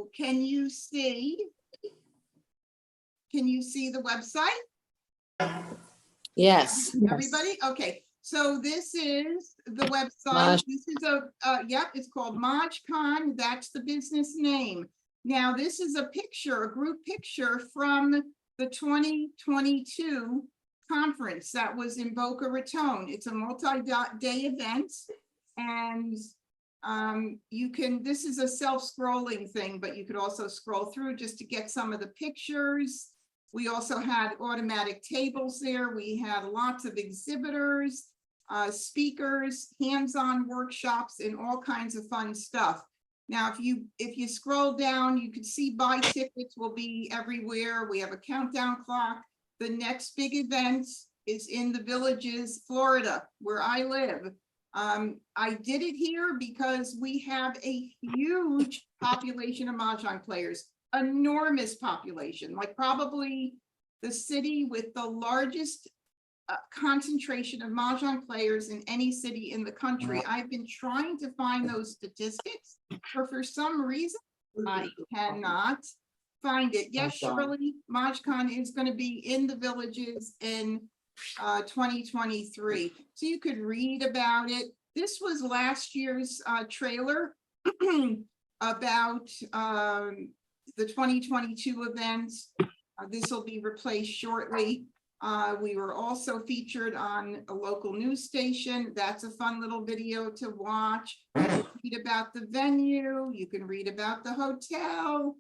So can you see the website? Yes. Everybody? Okay. So this is the website. Mah- This is yep, it's called Mahjong. That's the business name. Now, this is a picture, a group picture from the 2022 conference that was in Boca Raton. It's a multi-day event. And you can, this is a self-scrolling thing, but you could also scroll through just to get some of the pictures. We also had automatic tables there. We had lots of exhibitors, speakers, hands-on workshops, and all kinds of fun stuff. Now, if you scroll down, you can see buy tickets will be everywhere. We have a countdown clock. The next big event is in the Villages, Florida, where I live. I did it here because we have a huge population of Mahjong players, enormous population, like probably the city with the largest concentration of Mahjong players in any city in the country. I've been trying to find those statistics, but for some reason, I cannot find it. Yes, Shirley, Mahjong is going to be in the Villages in 2023. So you could read about it. This was last year's trailer about the 2022 events. This will be replaced shortly. We were also featured on a local news station. That's a fun little video to watch. You can read about the venue. You can read about the hotel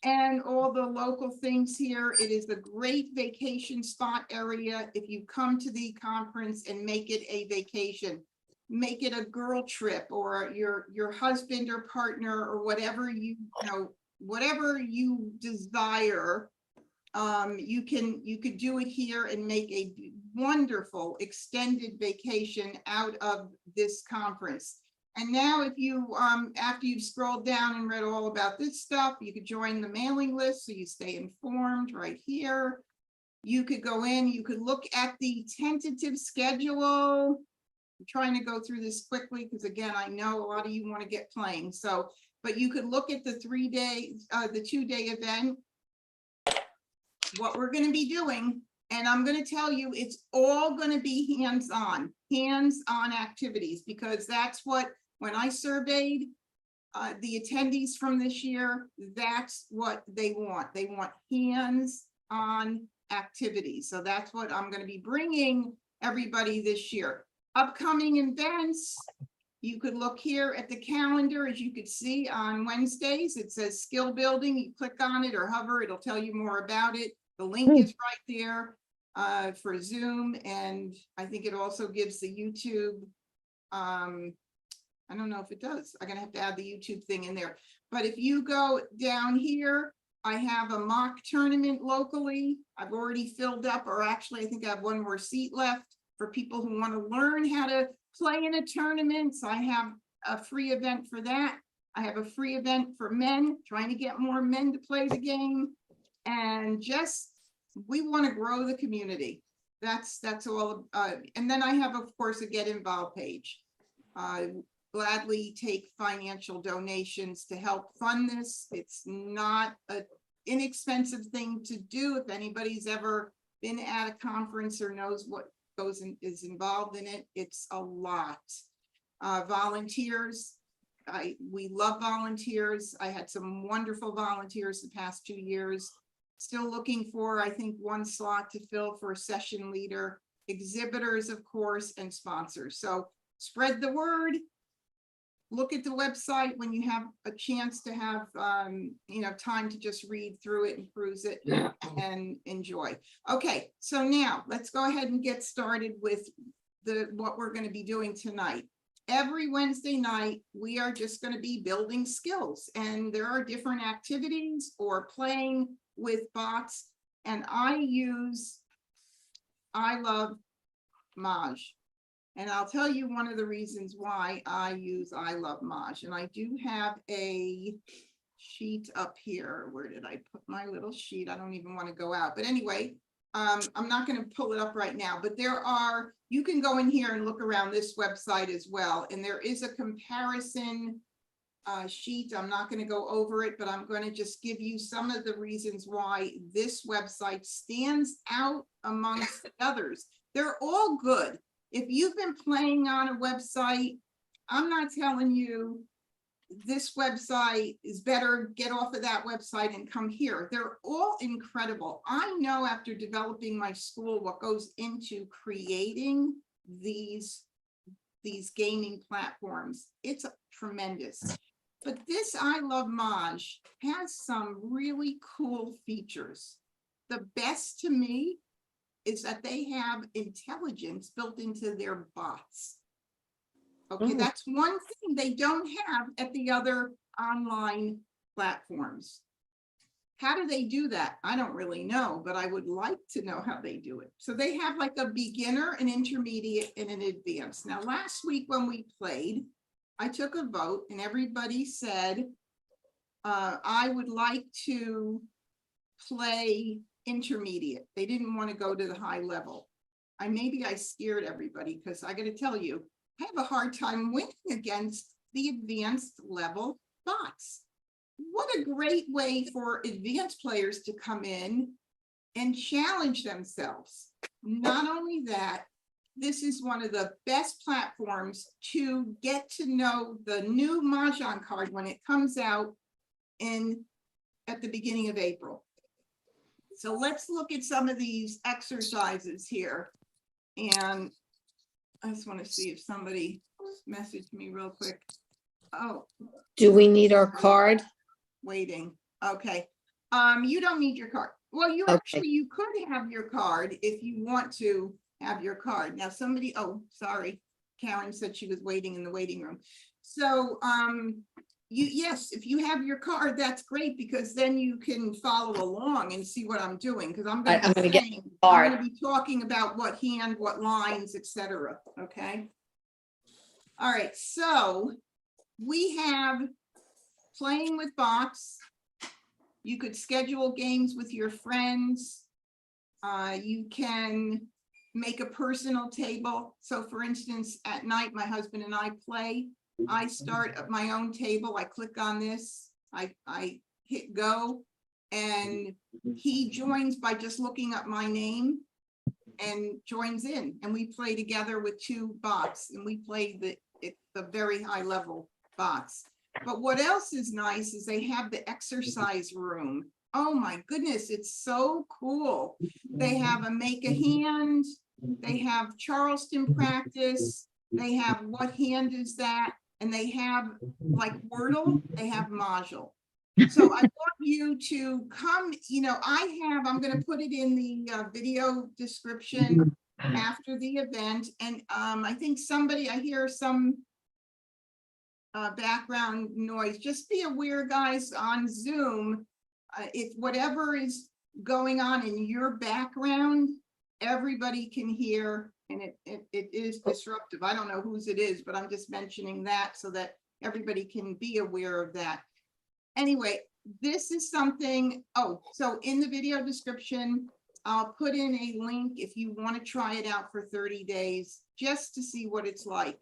and all the local things here. It is a great vacation spot area. If you come to the conference and make it a vacation, make it a girl trip, or your husband or partner, or whatever whatever you desire. You could do it here and make a wonderful extended vacation out of this conference. And now if you, after you've scrolled down and read all about this stuff, you could join the mailing list so you stay informed right here. You could go in, you could look at the tentative schedule. I'm trying to go through this quickly because again, I know a lot of you want to get playing. So, but you could look at the 3-day, the 2-day event, what we're going to be doing. And I'm going to tell you, it's all going to be hands-on activities, because that's what, when I surveyed the attendees from this year, that's what they want. They want hands-on activities. So that's what I'm going to be bringing everybody this year. Upcoming events, you could look here at the calendar. As you could see on Wednesdays, it says skill building. You click on it or hover, it'll tell you more about it. The link is right there for Zoom. And I think it also gives the YouTube. I don't know if it does. I'm going to have to add the YouTube thing in there. But if you go down here, I have a mock tournament locally. I've already filled up, or actually, I think I have one more seat left for people who want to learn how to play in a tournament. So I have a free event for that. I have a free event for men, trying to get more men to play the game. And just, we want to grow the community. That's all. And then I have, of course, a get involved page. Gladly take financial donations to help fund this. It's not an inexpensive thing to do. If anybody's ever been at a conference or knows what is involved in it, it's a lot. Volunteers, we love volunteers. I had some wonderful volunteers the past 2 years. Still looking for, I think, 1 slot to fill for a session leader, exhibitors, of course, and sponsors. So spread the word. Look at the website when you have a chance to have time to just read through it and peruse it and enjoy. Okay, so now let's go ahead and get started with what we're going to be doing tonight. Every Wednesday night, we are just going to be building skills, and there are different activities or playing with bots. And I love Maj. And I'll tell you one of the reasons why I love Maj. And I do have a sheet up here. Where did I put my little sheet? I don't even want to go out. But anyway, I'm not going to pull it up right now. But you can go in here and look around this website as well. And there is a comparison sheet. I'm not going to go over it, but I'm going to just give you some of the reasons why this website stands out amongst the others. They're all good. If you've been playing on a website, I'm not telling you this website is better, get off of that website and come here. They're all incredible. I know after developing my school what goes into creating these gaming platforms. It's tremendous. But this I Love Maj has some really cool features. The best to me is that they have intelligence built into their bots. Okay, that's one thing they don't have at the other online platforms. How do they do that? I don't really know, but I would like to know how they do it. So they have like a beginner, an intermediate, and an advanced. Now, last week when we played, I took a vote and everybody said, I would like to play intermediate. They didn't want to go to the high level. Maybe I scared everybody because I got to tell you, I have a hard time winning against the advanced level bots. What a great way for advanced players to come in and challenge themselves. Not only that, this is one of the best platforms to get to know the new Mahjong card when it comes out at the beginning of April. So let's look at some of these exercises here. And I just want to see if somebody messaged me real quick. Oh. Do we need our card? Waiting. Okay. You don't need your card. Well, you actually, you could have your card if you want to have your card. Now somebody, oh, sorry. Karen said she was waiting in the waiting room. So, yes, if you have your card, that's great because then you can follow along and see what I'm doing because I'm going to be talking about what hand, what lines, etc. Okay. All right. So we have playing with bots. You could schedule games with your friends. You can make a personal table. So for instance, at night, my husband and I play. I start at my own table. I click on this. I hit go and he joins by just looking up my name and joins in. And we play together with two bots and we play the very high level bots. But what else is nice is they have the exercise room. Oh my goodness, it's so cool. They have a make a hand. They have Charleston practice. They have what hand is that? And they have like Wordle, they have Mahjong. So I want you to come, I'm going to put it in the video description after the event. And I think I hear some background noise. Just be aware, guys, on Zoom, if whatever is going on in your background, everybody can hear, and it is disruptive. I don't know whose it is, but I'm just mentioning that so that everybody can be aware of that. Anyway, this is something, so in the video description, I'll put in a link if you want to try it out for 30 days, just to see what it's like.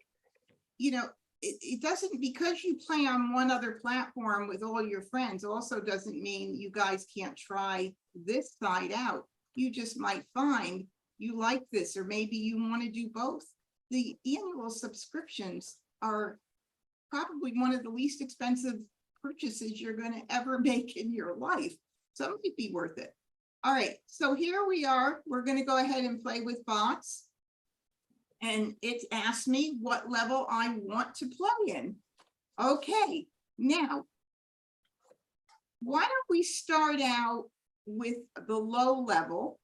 It doesn't, because you play on one other platform with all your friends, also doesn't mean you guys can't try this side out. You just might find you like this, or maybe you want to do both. The annual subscriptions are probably one of the least expensive purchases you're going to ever make in your life. So it might be worth it. All right, so here we are. We're going to go ahead and play with bots. And it's asked me what level I want to play in. Okay, now, why don't we start out with the low level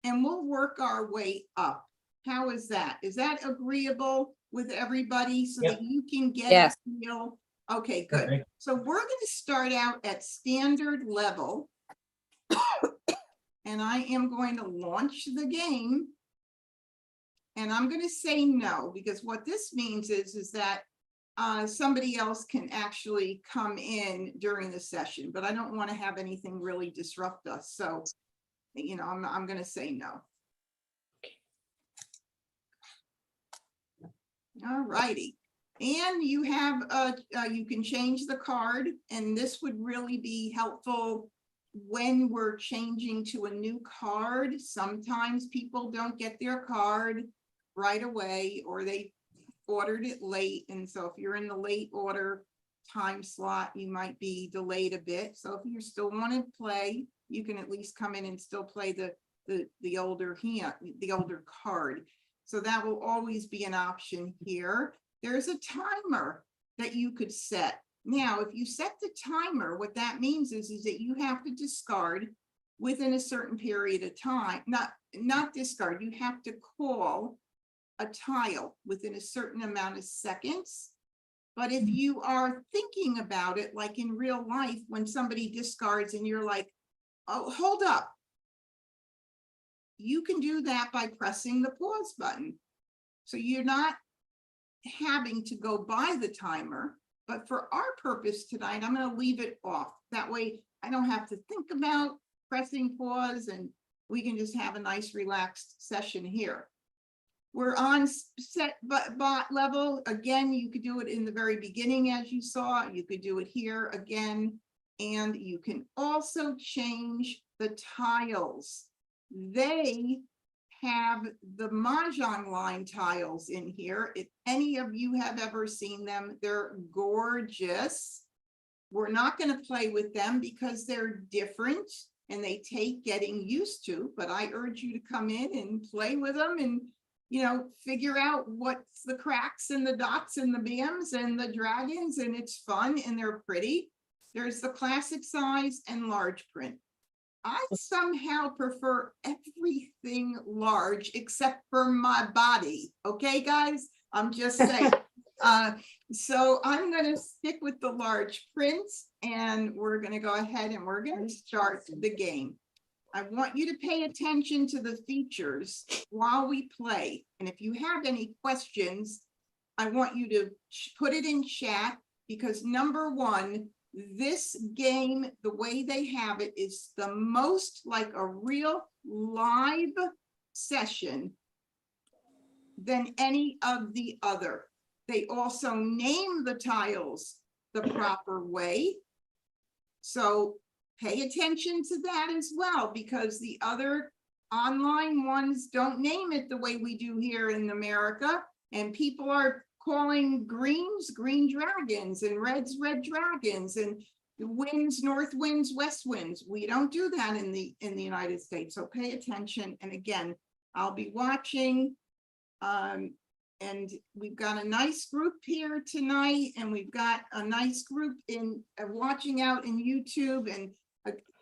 and we'll work our way up. How is that? Is that agreeable with everybody so that you can get a feel? Okay, good. Okay. So we're going to start out at standard level. And I am going to launch the game. And I'm going to say no, because what this means is that somebody else can actually come in during the session, but I don't want to have anything really disrupt us. So, I'm going to say no. All righty. And you have, you can change the card, and this would really be helpful when we're changing to a new card. Sometimes people don't get their card right away, or they ordered it late. And so if you're in the late order time slot, you might be delayed a bit. So if you still want to play, you can at least come in and still play the older hand, the older card. So that will always be an option here. There's a timer that you could set. Now, if you set the timer, what that means is that you have to discard within a certain period of time. Not discard, you have to call a tile within a certain amount of seconds. But if you are thinking about it, like in real life, when somebody discards and you're like, oh, hold up. You can do that by pressing the pause button. So you're not having to go by the timer, but for our purpose tonight, I'm going to leave it off. That way I don't have to think about pressing pause, and we can just have a nice relaxed session here. We're on set bot level. Again, you could do it in the very beginning, as you saw. You could do it here again, and you can also change the tiles. They have the Mahjong line tiles in here. If any of you have ever seen them, they're gorgeous. We're not going to play with them because they're different and they take getting used to, but I urge you to come in and play with them and, you know, figure out what's the cracks and the dots and the bams and the dragons, and it's fun and they're pretty. There's the classic size and large print. I somehow prefer everything large except for my body. Okay, guys, I'm just saying. So I'm going to stick with the large prints, and we're going to go ahead and we're going to start the game. I want you to pay attention to the features while we play. And if you have any questions, I want you to put it in chat, because number one, this game, the way they have it, is the most like a real live session than any of the other. They also name the tiles the proper way. So pay attention to that as well, because the other online ones don't name it the way we do here in America. And people are calling greens green dragons and reds red dragons, and the winds north winds west winds. We don't do that in the United States. So pay attention. And again, I'll be watching, and we've got a nice group here tonight, and we've got a nice group in watching out in YouTube, and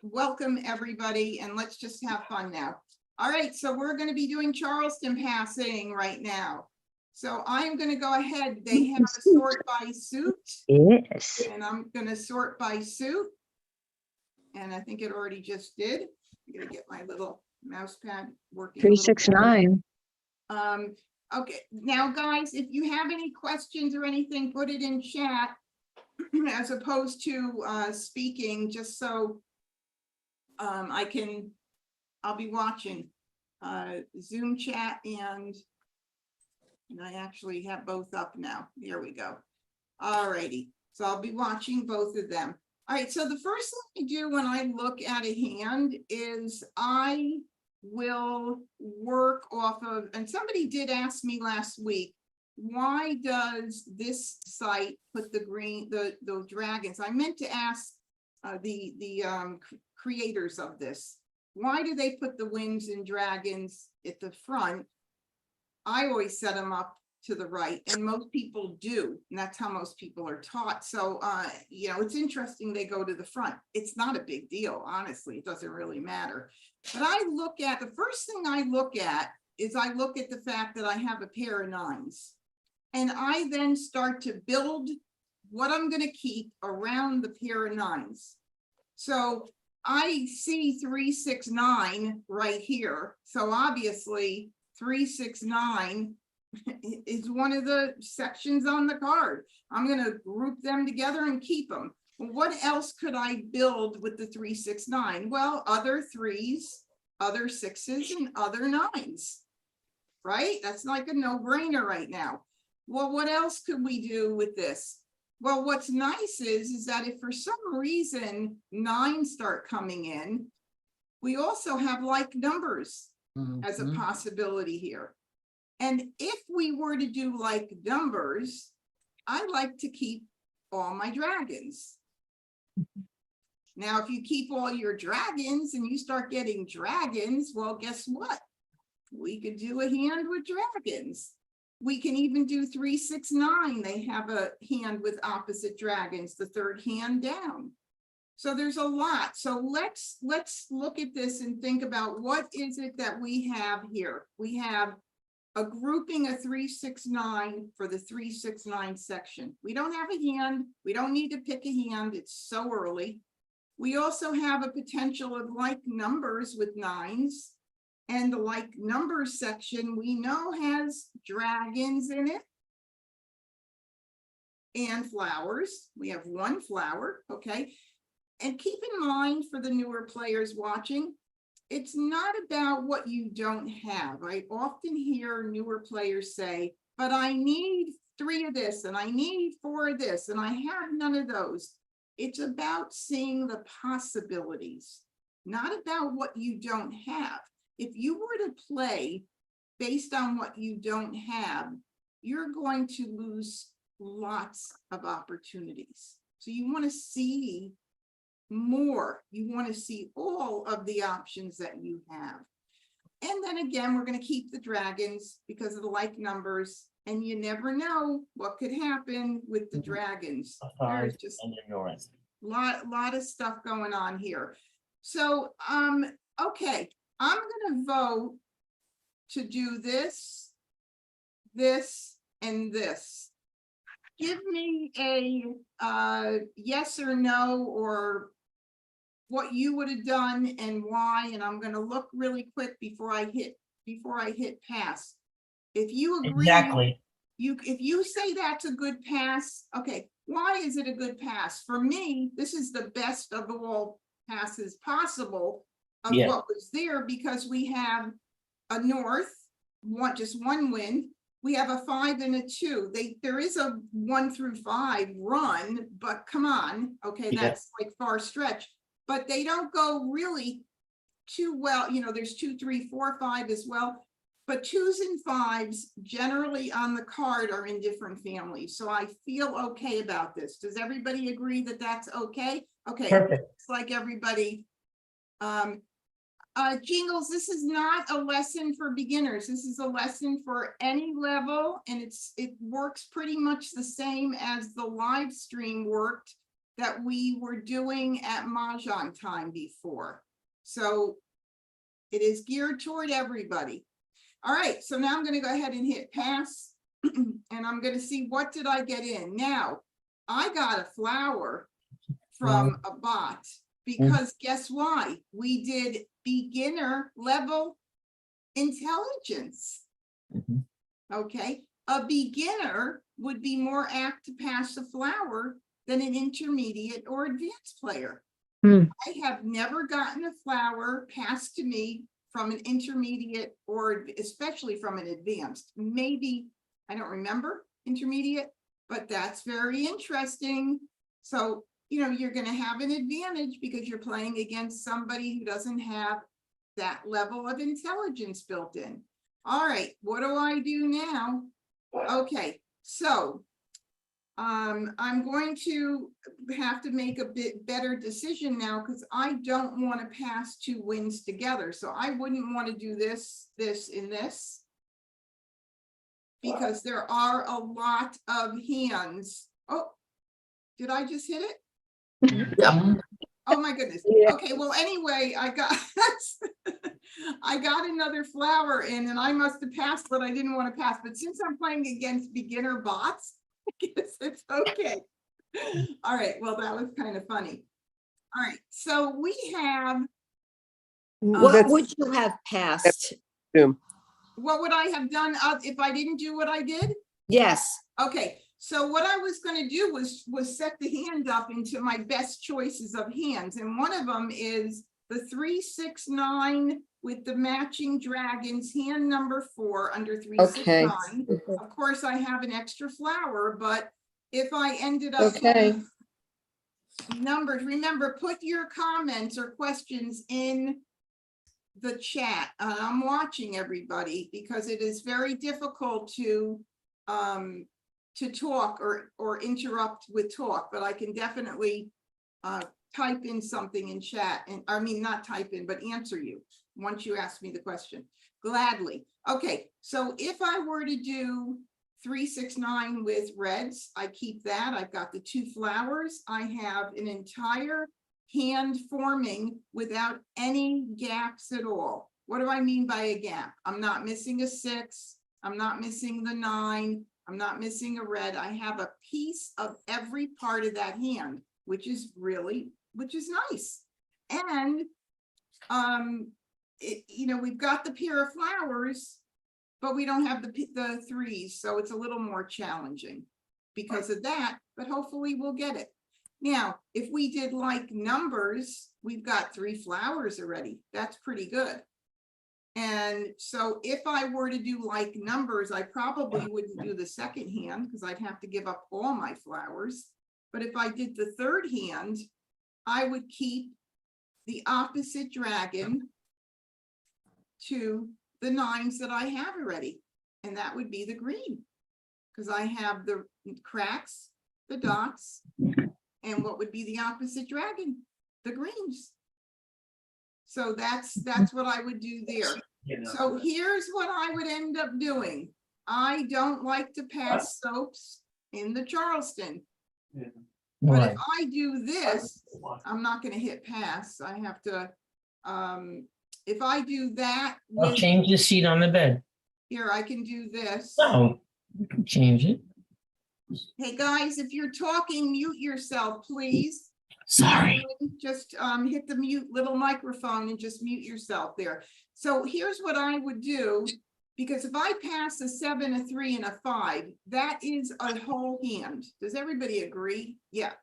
welcome everybody, and let's just have fun now. All right, so we're going to be doing Charleston passing right now. So I'm going to go ahead. They have a sort by suit. Yes. And I'm going to sort by suit. And I think it already just did. I'm going to get my little mouse pad working. 369. Okay, now guys, if you have any questions or anything, put it in chat as opposed to speaking, just so I'll be watching Zoom chat, and I actually have both up now. Here we go. All righty. So I'll be watching both of them. All right. So the first thing I do when I look at a hand is I will work off of, and somebody did ask me last week, why does this site put the green, the dragons? I meant to ask the creators of this. Why do they put the winds and dragons at the front? I always set them up to the right, and most people do, and that's how most people are taught. So, you know, it's interesting they go to the front. It's not a big deal, honestly. It doesn't really matter. But I look at, the first thing I look at is I look at the fact that I have a pair of nines, and I then start to build what I'm going to keep around the pair of nines. So I see 3, 6, 9 right here. So obviously 3, 6, 9 is one of the sections on the card. I'm going to group them together and keep them. What else could I build with the 3, 6, 9? Well, other 3s, other 6s, and other 9s, right? That's like a no-brainer right now. Well, what else could we do with this? Well, what's nice is that if for some reason 9s start coming in, we also have like numbers as a possibility here. And if we were to do like numbers, I like to keep all my dragons. Now, if you keep all your dragons and you start getting dragons, well, guess what? We could do a hand with dragons. We can even do 3, 6, 9. They have a hand with opposite dragons, the third hand down. So there's a lot. So let's look at this and think about what is it that we have here. We have a grouping of 3, 6, 9 for the 3, 6, 9 section. We don't have a hand. We don't need to pick a hand. It's so early. We also have a potential of like numbers with 9s. And the like numbers section we know has dragons in it and flowers. We have 1 flower, okay? And keep in mind for the newer players watching, it's not about what you don't have. I often hear newer players say, but I need 3 of this and I need 4 of this and I have none of those. It's about seeing the possibilities, not about what you don't have. If you were to play based on what you don't have, you're going to lose lots of opportunities. So you want to see more. You want to see all of the options that you have. And then again, we're going to keep the dragons because of the like numbers. And you never know what could happen with the dragons. There's just a lot of stuff going on here. So, okay. I'm going to vote to do this, this, and this. Give me a yes or no, or what you would have done and why. And I'm going to look really quick before I hit pass. If you agree, Exactly. if you say that's a good pass, okay. Why is it a good pass? For me, this is the best of all passes possible. Of what was there, because we have a north, just 1 win. We have a 5 and a 2. There is a 1 through 5 run, but come on, okay, that's like far stretch. But they don't go really too well. You know, there's 2, 3, 4, 5 as well. But 2s and 5s generally on the card are in different families. So I feel okay about this. Does everybody agree that that's okay? Okay, Perfect. it's like everybody. Jingles, this is not a lesson for beginners. This is a lesson for any level, and it works pretty much the same as the live stream worked that we were doing at Mahjong time before. So it is geared toward everybody. All right, so now I'm going to go ahead and hit pass, and I'm going to see what did I get in. Now, I got a flower from a bot. Because guess why? We did beginner level intelligence. Okay. A beginner would be more apt to pass a flower than an intermediate or advanced player. I have never gotten a flower passed to me from an intermediate or especially from an advanced. Maybe, I don't remember intermediate, but that's very interesting. So you know, you're going to have an advantage because you're playing against somebody who doesn't have that level of intelligence built in. All right, what do I do now? Okay, so I'm going to have to make a bit better decision now because I don't want to pass 2 wins together. So I wouldn't want to do this, this, and this because there are a lot of hands. Oh, did I just hit it? Oh my goodness. Okay, well anyway, I got another flower in and I must have passed what I didn't want to pass, but since I'm playing against beginner bots, I guess it's okay. All right, well that was kind of funny. All right, so we have What would you have passed? what would I have done if I didn't do what I did? Yes. Okay, so what I was going to do was set the hand up into my best choices of hands. And one of them is the 369 with the matching dragons, hand number 4 under 369. Of course, I have an extra flower, but if I ended up Okay. numbers, remember, put your comments or questions in the chat. I'm watching everybody because it is very difficult to talk or interrupt with talk, but I can definitely type in something in chat, and I mean, not type in, but answer you once you ask me the question, gladly. Okay, so if I were to do 369 with reds, I keep that. I've got the 2 flowers. I have an entire hand forming without any gaps at all. What do I mean by a gap? I'm not missing a 6. I'm not missing the 9. I'm not missing a red. I have a piece of every part of that hand, which is nice. And we've got the pair of flowers, but we don't have the 3s, so it's a little more challenging because of that, but hopefully we'll get it. Now, if we did like numbers, we've got 3 flowers already. That's pretty good. And so if I were to do like numbers, I probably wouldn't do the second hand because I'd have to give up all my flowers. But if I did the third hand, I would keep the opposite dragon to the 9s that I have already. And that would be the green, because I have the cracks, the dots, and what would be the opposite dragon? The greens. So that's what I would do there. So here's what I would end up doing. I don't like to pass soaps in the Charleston. But if I do this, I'm not going to hit pass. I have to, if I do that. I'll change the seat on the bed. Here, I can do this. No, you can change it. Hey, guys, if you're talking, mute yourself, please. Sorry. Just hit the mute little microphone and just mute yourself there. So here's what I would do, because if I pass a 7, a 3, and a 5, that is a whole hand. Does everybody agree? Yeah.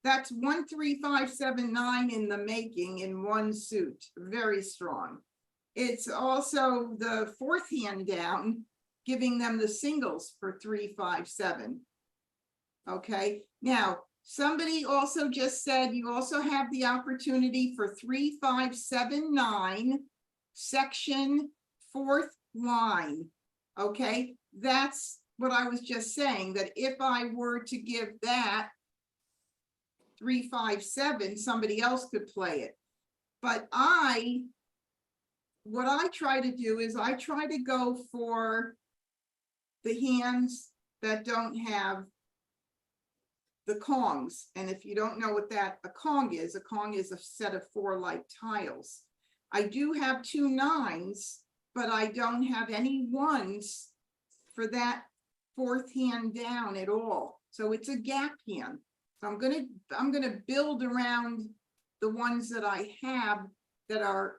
That's 1, 3, 5, 7, 9 in the making in one suit. Very strong. It's also the 4th hand down, giving them the singles for 3, 5, 7. Okay, now somebody also just said you also have the opportunity for 3, 5, 7, 9 section 4th line. Okay, that's what I was just saying, that if I were to give that 3, 5, 7, somebody else could play it. But what I try to do is I try to go for the hands that don't have the Kongs. And if you don't know what a Kong is a set of 4 like tiles. I do have 2 9s, but I don't have any 1s for that 4th hand down at all. So it's a gap hand. So I'm gonna build around the ones that I have that are,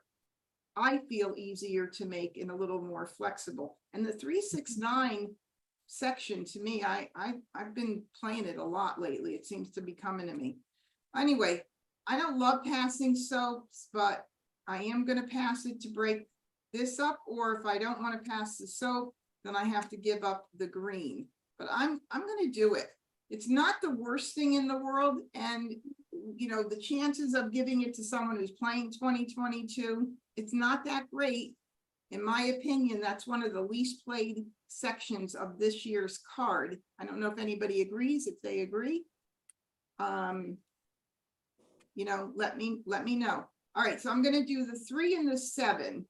I feel, easier to make and a little more flexible. And the 3, 6, 9 section, to me, I've been playing it a lot lately. It seems to be coming to me. Anyway, I don't love passing soaps, but I am going to pass it to break this up. Or if I don't want to pass the soap, then I have to give up the green. But I'm going to do it. It's not the worst thing in the world, and the chances of giving it to someone who's playing 2022, it's not that great. In my opinion, that's one of the least played sections of this year's card. I don't know if anybody agrees. If they agree, let me know. All right, so I'm going to do the 3 and the 7.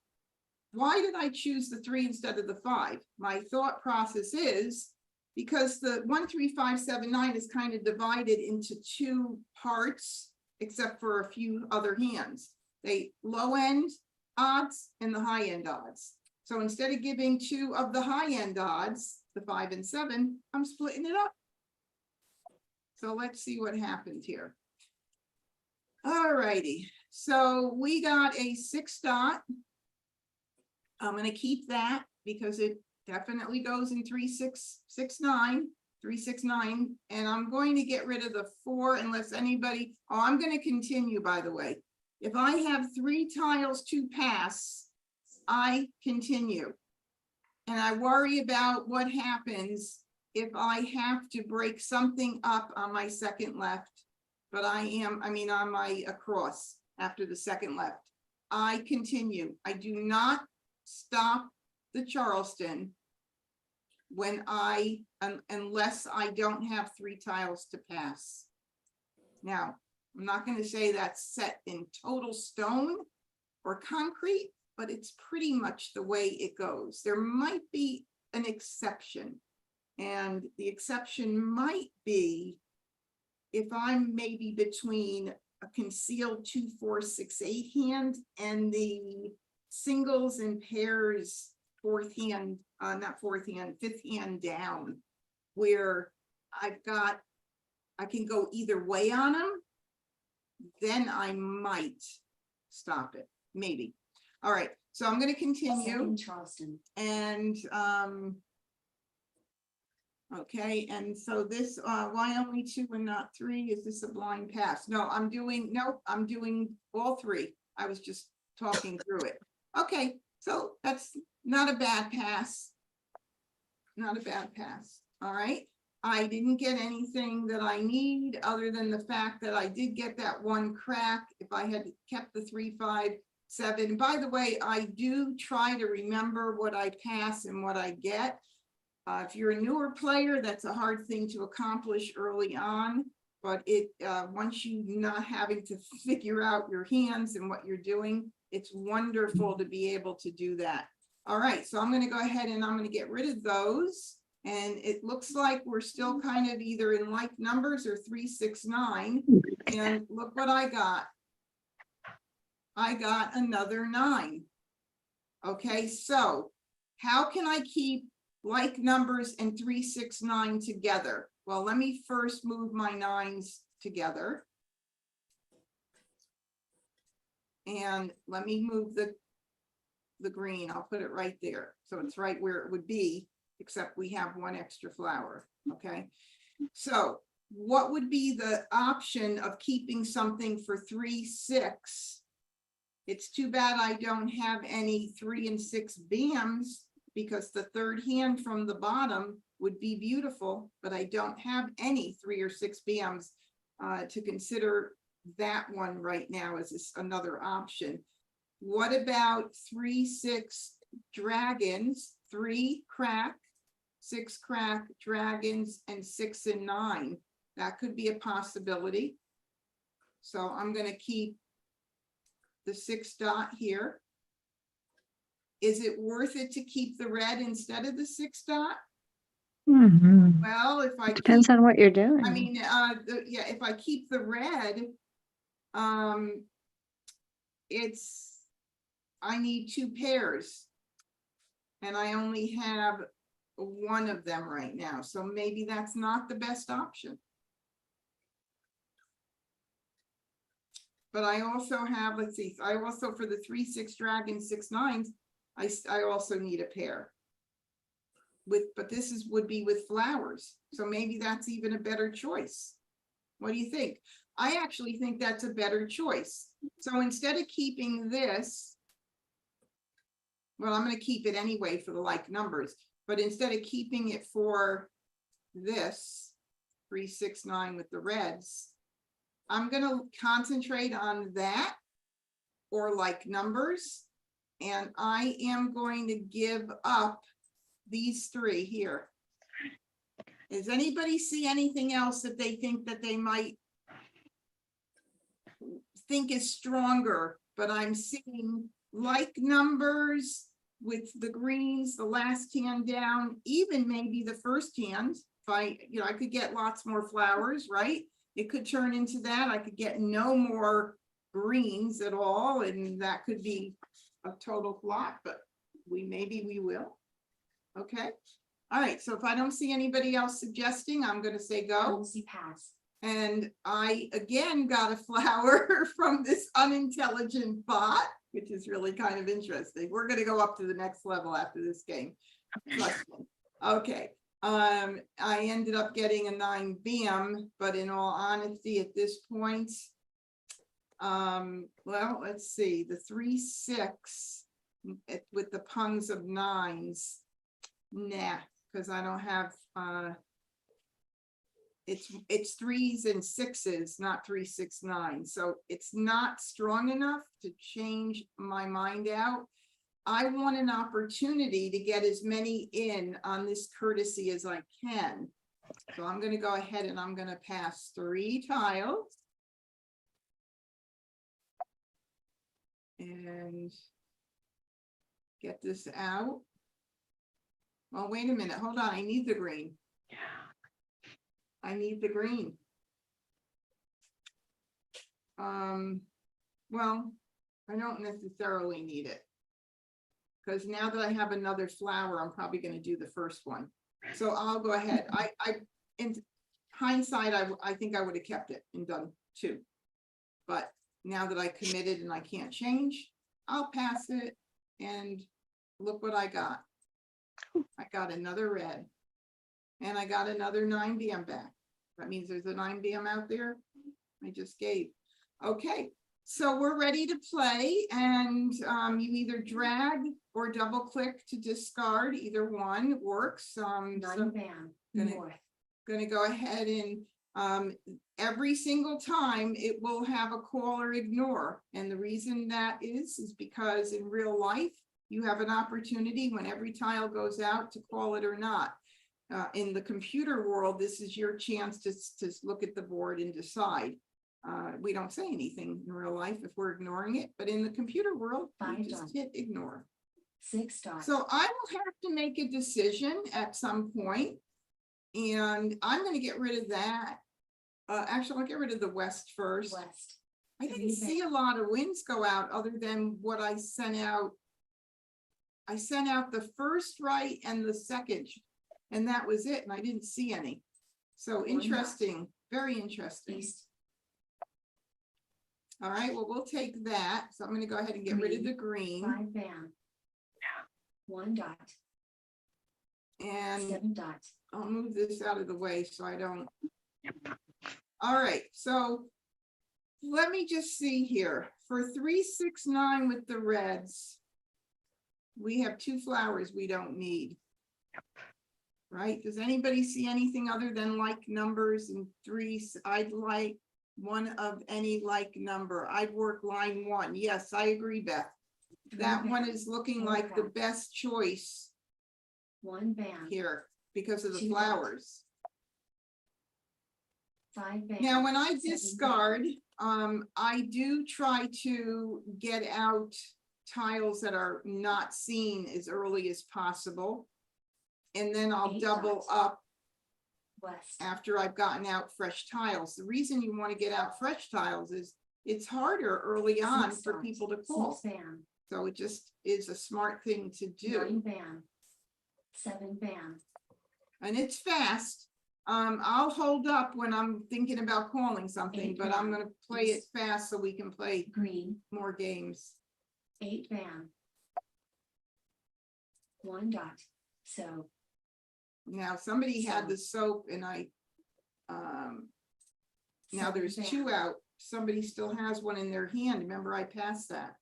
Why did I choose the 3 instead of the 5? My thought process is because the 1, 3, 5, 7, 9 is kind of divided into 2 parts, except for a few other hands. They low end odds and the high end odds. So instead of giving 2 of the high end odds, the 5 and 7, I'm splitting it up. So let's see what happened here. All righty, so we got a 6 dot. I'm going to keep that because it definitely goes in 3, 6, 6, 9, 3, 6, 9, and I'm going to get rid of the 4 unless anybody. Oh, I'm going to continue, by the way. If I have 3 tiles to pass, I continue. And I worry about what happens if I have to break something up on my second left, but on my across after the second left. I continue. I do not stop the Charleston when unless I don't have 3 tiles to pass. Now, I'm not going to say that's set in total stone or concrete, but it's pretty much the way it goes. There might be an exception, and the exception might be if I'm maybe between a concealed 2, 4, 6, 8 hand and the singles and pairs fifth hand down, where I can go either way on them, then I might stop it, maybe. All right, so I'm going to continue. Charleston. And okay, and so this, why only 2 and not 3? Is this a blind pass? No, I'm doing all 3. I was just talking through it. Okay, so that's not a bad pass. Not a bad pass. All right. I didn't get anything that I need other than the fact that I did get that 1 crack. If I had kept the 3, 5, 7. By the way, I do try to remember what I pass and what I get. If you're a newer player, that's a hard thing to accomplish early on, but once you not having to figure out your hands and what you're doing, it's wonderful to be able to do that. All right, so I'm going to go ahead and I'm going to get rid of those. And it looks like we're still kind of either in like numbers or 3, 6, 9. And look what I got. I got another 9. Okay, so how can I keep like numbers and 3, 6, 9 together? Well, let me first move my 9s together. And let me move the green. I'll put it right there. So it's right where it would be, except we have 1 extra flower. Okay. So what would be the option of keeping something for 3, 6? It's too bad I don't have any 3 and 6 BAMs, because the 3rd hand from the bottom would be beautiful, but I don't have any 3 or 6 BAMs to consider that one right now as another option. What about 3, 6 dragons, 3 crack, 6 crack dragons, and 6 and 9? That could be a possibility. So I'm going to keep the 6 dot here. Is it worth it to keep the red instead of the 6 dot? Mhm. Well, if I Depends on what you're doing. I mean, yeah, if I keep the red, I need 2 pairs, and I only have 1 of them right now. So maybe that's not the best option. But I also have, let's see, I also, for the 3, 6 dragon, 6, 9s, I also need a pair but this would be with flowers. So maybe that's even a better choice. What do you think? I actually think that's a better choice. So instead of keeping this, well, I'm going to keep it anyway for the like numbers, but instead of keeping it for this 3, 6, 9 with the reds, I'm going to concentrate on that or like numbers. And I am going to give up these 3 here. Does anybody see anything else that they think that they might think is stronger? But I'm seeing like numbers with the greens, the last hand down, even maybe the first hand. If I could get lots more flowers, right? It could turn into that. I could get no more greens at all, and that could be a total flop, but maybe we will. Okay. All right. So if I don't see anybody else suggesting, I'm going to say go. See pass. And I again got a flower from this unintelligent bot, which is really kind of interesting. We're going to go up to the next level after this game. Okay. I ended up getting a 9 BAM, but in all honesty, at this point, Well, let's see, the 3-6 with the puns of nines. Nah, because I don't have, it's 3s and 6s, not 3, 6, 9. So it's not strong enough to change my mind out. I want an opportunity to get as many in on this courtesy as I can. So I'm going to go ahead and I'm going to pass 3 tiles. And get this out. Well, wait a minute. Hold on. I need the green. I need the green. Well, I don't necessarily need it. Because now that I have another flower, I'm probably going to do the first one. So I'll go ahead. In hindsight, I think I would have kept it and done 2. But now that I committed and I can't change, I'll pass it. And look what I got. I got another red. And I got another 9 BM back. That means there's a 9 BM out there. I just gave. Okay. So we're ready to play, and you either drag or double click to discard. Either one works. Gonna go ahead and every single time it will have a call or ignore. And the reason that is because in real life, you have an opportunity when every tile goes out to call it or not. In the computer world, this is your chance to look at the board and decide. We don't say anything in real life if we're ignoring it, but in the computer world, you just hit ignore. 6 stars. So I will have to make a decision at some point, and I'm going to get rid of that. Actually, I'll get rid of the west first. West. I didn't see a lot of winds go out other than what I sent out. I sent out the first right and the second, and that was it. And I didn't see any. So interesting, very interesting. East. All right, well, we'll take that. So I'm going to go ahead and get rid of the green. 5 bam. 1 dot. And 7 dots. I'll move this out of the way so I don't. All right, so let me just see here. For 3, 6, 9 with the reds, we have 2 flowers we don't need. Right? Does anybody see anything other than like numbers and 3? I'd like one of any like number. I'd work line 1. Yes, I agree, Beth. That one is looking like the best choice 1 bam. here because of the 2 flowers. 5 bam. Now, when I 7 discard, I do try to get out tiles that are not seen as early as possible. And then I'll 8 double dots. up West. after I've gotten out fresh tiles. The reason you want to get out fresh tiles is it's harder early on 6 for dots. people to call. 6 bam. So it just is a smart thing to 9 do. bam. 7 bam. And it's fast. I'll hold up when I'm thinking about calling something, 8 but I'm bam. going to play it fast so we can play Green. more games. 8 bam. 1 dot. So Now, somebody had the soap and I, now 7 there's bam. 2 out. Somebody still has one in their hand. Remember, I passed that.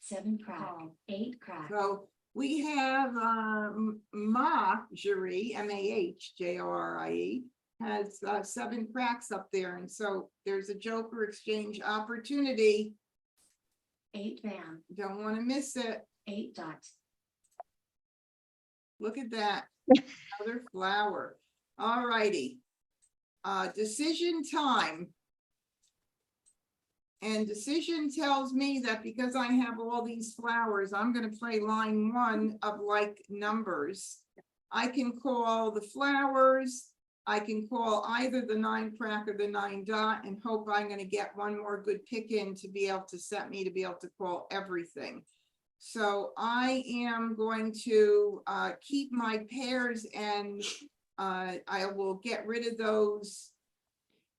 7 crack. 8 crack. So we have Mah Jongg, Mahjorrie, has 7 cracks up there. And so there's a joker exchange opportunity. 8 bam. Don't want to miss it. 8 dot. Look at that. Another flower. All righty. Decision time. And decision tells me that because I have all these flowers, I'm going to play line 1 of like numbers. I can call the flowers. I can call either the 9 crack or the 9 dot and hope I'm going to get one more good pick in to be able to set me to be able to call everything. So I am going to keep my pairs, and I will get rid of those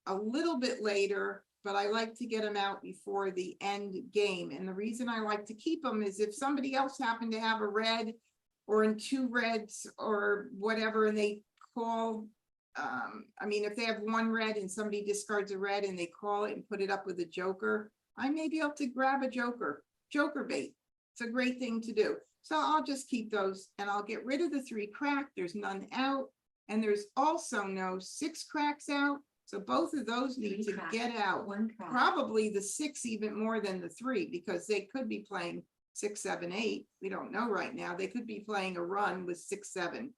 a little bit later, but I like to get them out before the end game. And the reason I like to keep them is if somebody else happened to have a red or in 2 reds or whatever, and they call I mean, if they have one red and somebody discards a red and they call it and put it up with a joker, I may be able to grab a joker bait. It's a great thing to do. So I'll just keep those and I'll get rid of the 3 crack. There's none out. And there's also no 6 cracks out. So both of those need to get out. One crack. Probably the 6 even more than the 3, because they could be playing 6, 7, 8. We don't know right now. They could be playing a run with 6, 7.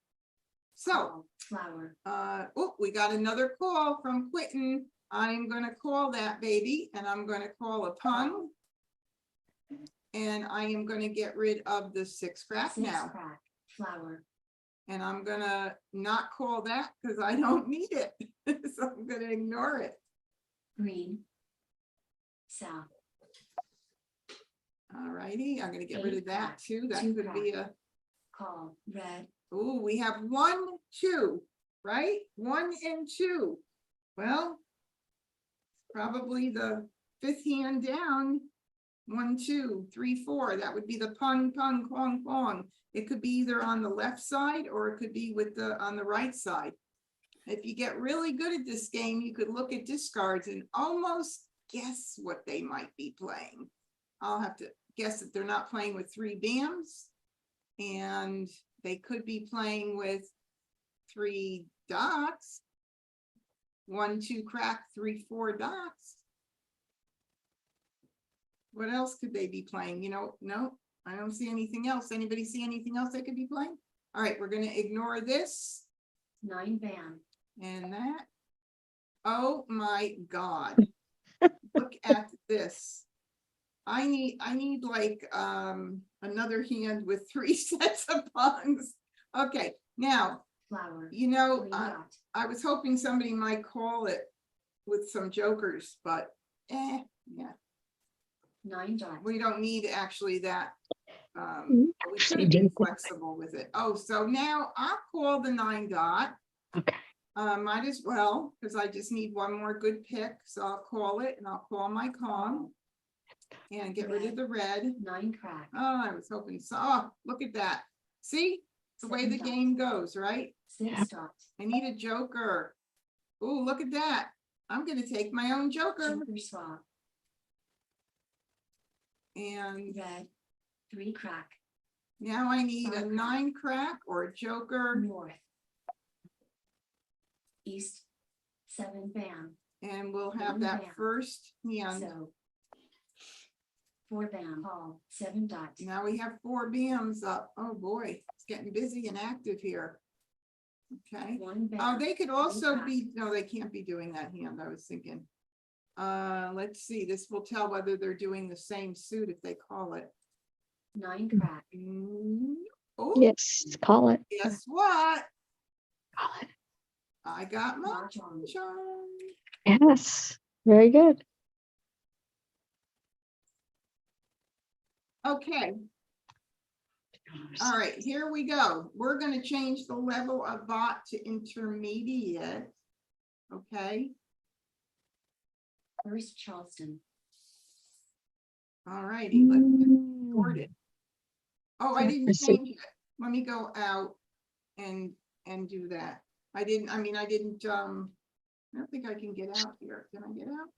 So, Flower. oh, we got another call from Quentin. I'm gonna call that baby and I'm gonna call a pun. And I am gonna get rid of the 6 crack 6 now. crack. Flower. And I'm gonna not call that because I don't need it. So I'm gonna ignore it. Green. South. All righty, I'm gonna get rid of 8 that crack, too. That 2 could be crack. a, Call. Red. oh, we have 1, 2, right? 1 and 2. Well, probably the 5th hand down. 1, 2, 3, 4. That would be the pun, pun, quong, quong. It could be either on the left side or it could be with the on the right side. If you get really good at this game, you could look at discards and almost guess what they might be playing. I'll have to guess that they're not playing with 3 bams, and they could be playing with 3 dots. 1, 2 crack, 3, 4 dots. What else could they be playing? You know, no, I don't see anything else. Anybody see anything else they could be playing? All right, we're going to ignore this 9 bam. and that. Oh my God. Look at this. I need like another hand with 3 sets of puns. Okay, now, Flower. you know, 3 dot. I was hoping somebody might call it with some jokers, but yeah. 9 dot. We don't need actually that. We could be flexible with it. Oh, so now I'll call the 9 dot. Okay. Might as well, because I just need one more good pick. So I'll call it and I'll call my Kong and get rid of the red. 9 crack. Oh, I was hoping so. Oh, look at that. See the way 7 the dot. game goes, right? 6 dot. I need a joker. Oh, look at that. I'm going to take my own joker. Joker swap. And Red. 3 crack. now I need a Okay. 9 crack or a joker. North. East. 7 bam. And we'll have One that bam. first hand. So 4 bam. Call. 7 dot. Now we have 4 bams up. Oh boy, it's getting busy and active here. Okay. 1 bam. Oh, they could also crack. be, no, they can't be doing that hand. I was thinking. Let's see, this will tell whether they're doing the same suit if they call it. 9 crack. Oh, Yes, call it. guess what? Call it. I got my Mahjong. Mahjong. Yes, very good. Okay, all right, here we go. We're going to change the level of bot to intermediate. Okay, First Charleston. all righty, let's get Mm. recorded. Oh, I didn't Jefferson. change it. Let me go out and do that. I didn't, I don't think I can get out here. Can I get out?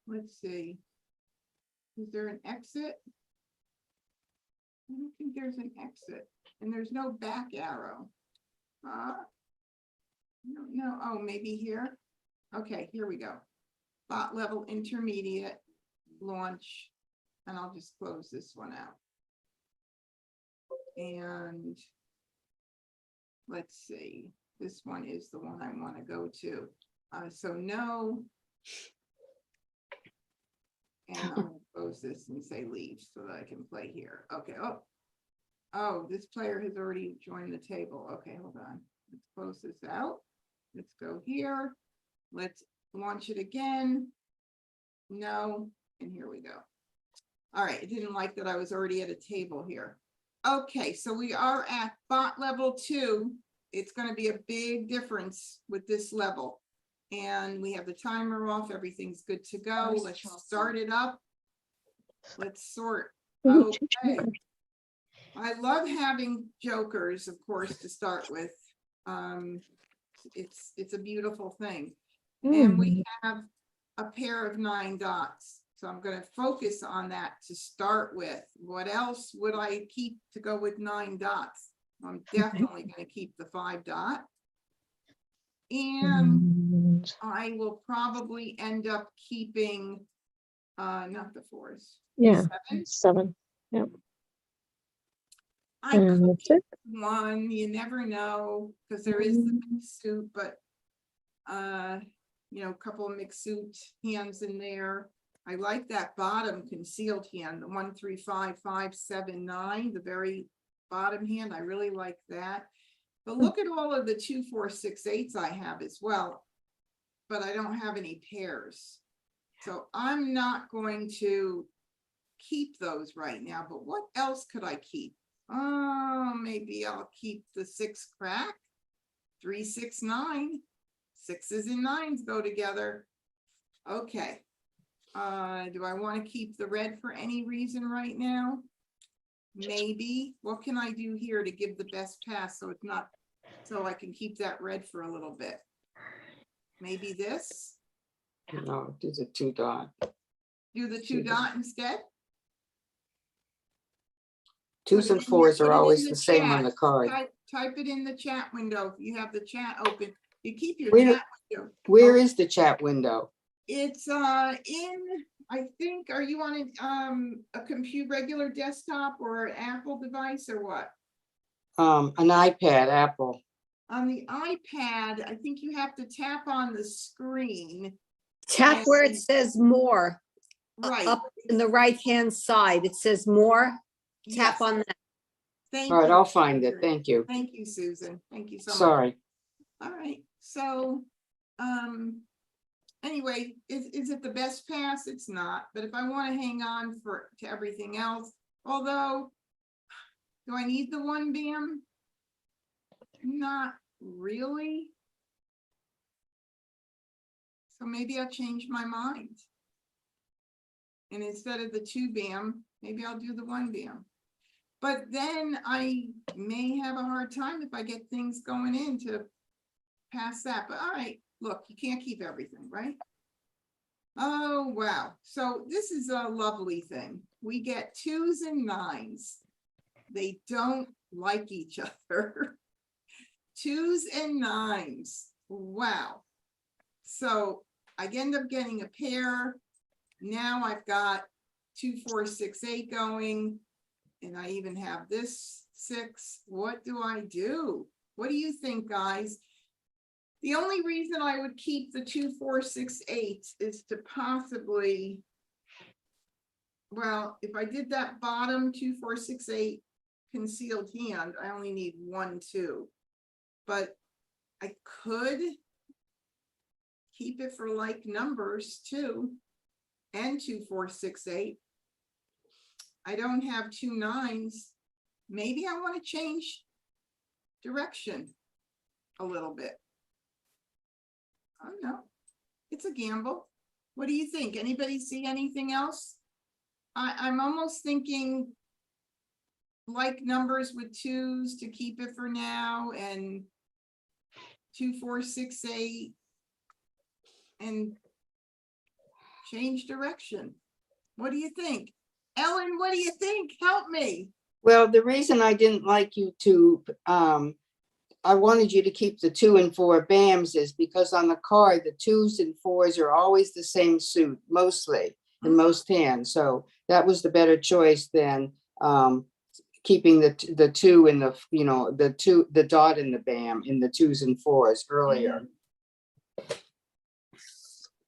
Let's see. Is there an exit? I don't think there's an exit, and there's no back arrow. No, oh, maybe here. Okay, here we go. Bot level intermediate, launch, and I'll just close this one out. And let's see, this one is the one I want to go to. So no. And I'll close this and say leave so that I can play here. Okay. Oh, this player has already joined the table. Okay, hold on. Let's close this out. Let's go here. Let's launch it again. No, and here we go. All right, it didn't like that I was already at a table here. Okay, so we are at bot level 2. It's going to be a big difference with this level. And we have the timer off. Everything's good to go. First Let's Charleston. start it up. Let's sort. Ooh, Okay. I love having jokers, of course, to start with. It's a beautiful thing. And we Mm, have a pair of 9 dots. So I'm going to focus on that to start with. What else would I keep to go with 9 dots? I'm definitely going to keep the 5 dot. And and I will probably end up keeping, not the 4s. yeah, 7. 7. Yep. I And could that's it. keep 1, you never know, because there is the mixed suit, but you know, a couple of mixed suit hands in there. I like that bottom concealed hand, the 1, 3, 5, 5, 7, 9, the very bottom hand. I really like that. But look at all of the 2, 4, 6, 8s I have as well, but I don't have any pairs. So I'm not going to keep those right now, but what else could I keep? Oh, maybe I'll keep the 6 crack, 3, 6, 9. 6s and 9s go together. Okay. Do I want to keep the red for any reason right now? Maybe. What can I do here to give the best pass so it's not, so I can keep that red for a little bit? Maybe this? No, there's a 2 dot. Do the 2 dot instead? 2s and Put it in your- 4s put it are in always the the same on chat. the card. Type it in the chat window. If you have the chat open, you keep your Where- chat window. Where is the chat window? It's in, I think, are you on a regular desktop or an Apple device or what? An iPad, Apple. On the iPad, I think you have to tap on the screen. Tap where it says more, Right. up in the right-hand side. It says more. Tap Yes, on that. thank All right, you, I'll find it. Susan. Thank you. Thank you, Susan. Thank you so much. Sorry. All right, so, anyway, is it the best pass? It's not, but if I want to hang on to everything else, although, do I need the 1 bam? Not really. So maybe I'll change my mind. And instead of the 2 bam, maybe I'll do the 1 bam. But then I may have a hard time if I get things going in to pass that. But all right, look, you can't keep everything, right? Oh, wow. So this is a lovely thing. We get 2s and 9s. They don't like each other. 2s and 9s. Wow. So I end up getting a pair. Now I've got 2, 4, 6, 8 going. And I even have this 6. What do I do? What do you think, guys? The only reason I would keep the 2, 4, 6, 8 is to possibly, well, if I did that bottom 2, 4, 6, 8 concealed hand, I only need 1, 2. But I could keep it for like numbers too, and 2, 4, 6, 8. I don't have 2 9s. Maybe I want to change direction a little bit. I don't know. It's a gamble. What do you think? Anybody see anything else? I'm almost thinking like numbers with 2s to keep it for now, and 2, 4, 6, 8, and change direction. What do you think? Ellen, what do you think? Help me. Well, the reason I didn't like you to, I wanted you to keep the 2 and 4 bams is because on the card, the 2s and 4s are always the same suit, mostly in most hands. So that was the better choice than keeping the 2 in the, you know, the dot in the bam in the 2s and 4s earlier.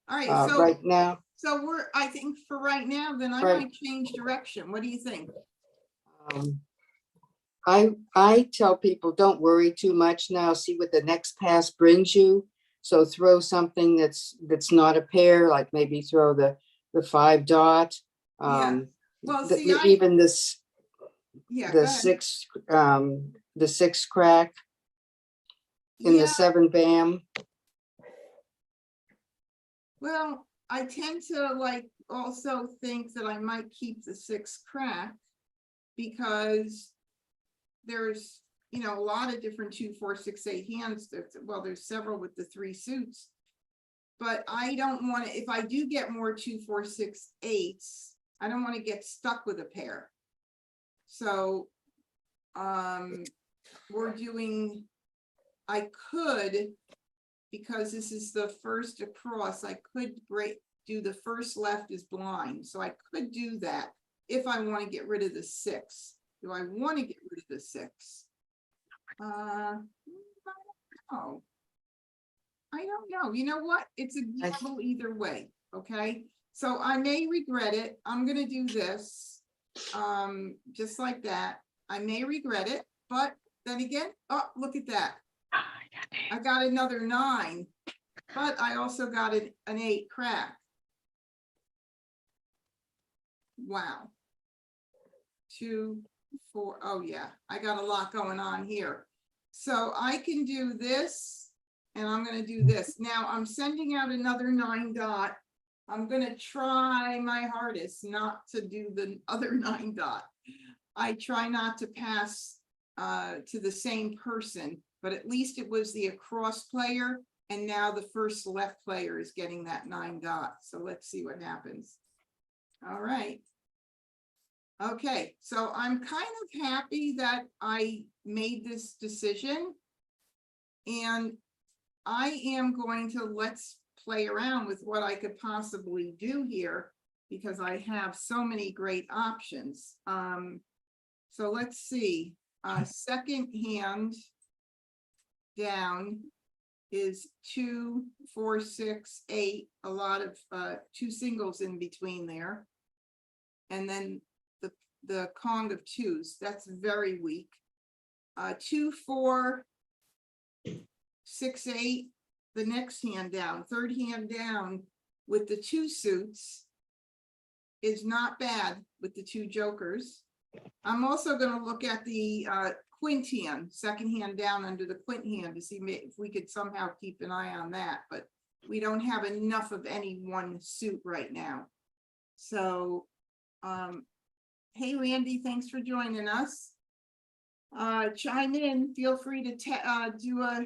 All right, so Right now, so I think for right now, then I Right. might change direction. What do you think? I tell people, don't worry too much now, see what the next pass brings you. So throw something that's not a pair, like maybe throw the 5 dot. Yeah. Well, see, Even this, yeah, go the ahead. 6 crack in Yeah, the 7 bam. well, I tend to like also think that I might keep the 6 crack because there's you know, a lot of different 2, 4, 6, 8 hands. Well, there's several with the 3 suits. But I don't want to, if I do get more 2, 4, 6, 8s, I don't want to get stuck with a pair. So we're doing, I could, because this is the first across, I could do the first left is blind. So I could do that if I want to get rid of the 6. Do I want to get rid of the 6? I don't know. You know what? It's a gamble either way. Okay. So I may regret it. I'm going to do this just like that. I may regret it, but then again, oh, look at that. I got another 9, but I also got an 8 crack. Wow. 2, 4. Oh yeah, I got a lot going on here. So I can do this and I'm going to do this. Now I'm sending out another 9 dot. I'm going to try my hardest not to do the other 9 dot. I try not to pass to the same person, but at least it was the across player. And now the first left player is getting that 9 dot. So let's see what happens. All right. Okay, so I'm kind of happy that I made this decision. And I am going to let's play around with what I could possibly do here because I have so many great options. So let's see, second hand down is 2, 4, 6, 8, a lot of 2 singles in between there. And then the Kong of 2s, that's very weak. 2, 4, 6, 8, the next hand down, third hand down with the 2 suits is not bad with the 2 jokers. I'm also going to look at the quint hand, second hand down under the quint hand to see if we could somehow keep an eye on that, but we don't have enough of any one suit right now. So, hey, Randy, thanks for joining us. Chime in, feel free to do a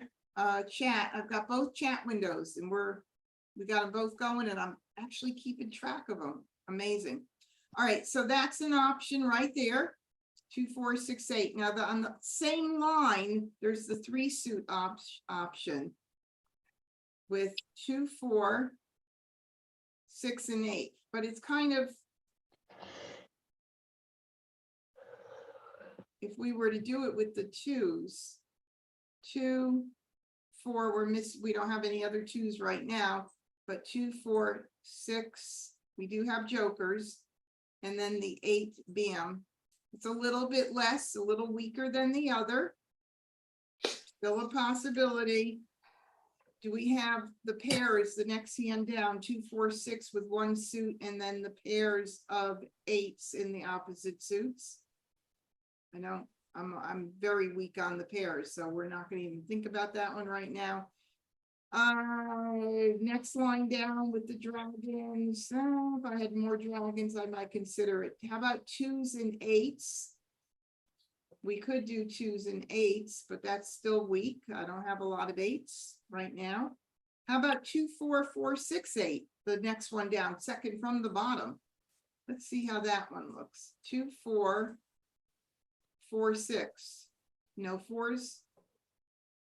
chat. I've got both chat windows and we got them both going and I'm actually keeping track of them. Amazing. All right, so that's an option right there. 2, 4, 6, 8. Now on the same line, there's the 3 suit option with 2, 4, 6, and 8. But it's kind of, if we were to do it with the 2s, 2, 4, we don't have any other 2s right now, but 2, 4, 6, we do have jokers, and then the 8 bam. It's a little bit less, a little weaker than the other. Still a possibility. Do we have the pairs, the next hand down, 2, 4, 6 with 1 suit, and then the pairs of 8s in the opposite suits? I know I'm very weak on the pairs, so we're not going to even think about that one right now. Next line down with the dragons. If I had more dragons, I might consider it. How about 2s and 8s? We could do 2s and 8s, but that's still weak. I don't have a lot of 8s right now. How about 2, 4, 4, 6, 8? The next one down, second from the bottom. Let's see how that one looks. 2, 4, 4, 6. No 4s.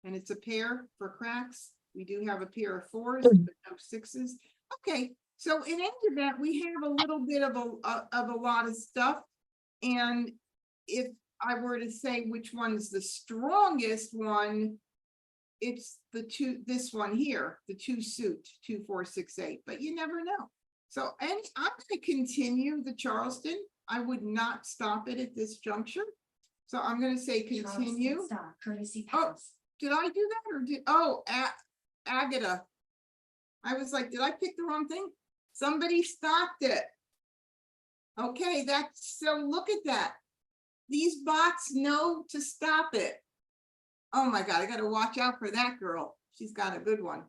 And it's a pair for cracks. We do have a pair of 4s, but no 6s. Okay, so in any event, we have a little bit of a lot of stuff. And if I were to say which one's the strongest one, it's this one here, the 2 suit, 2, 4, 6, 8. But you never know. So, and I'm going to continue the Charleston. I would not stop it at this juncture. So I'm going to say continue. Oh, did I do that or Agata. I was like, did I pick the wrong thing? Somebody stopped it. Okay, so look at that. These bots know to stop it. Oh my God, I got to watch out for that girl. She's got a good one.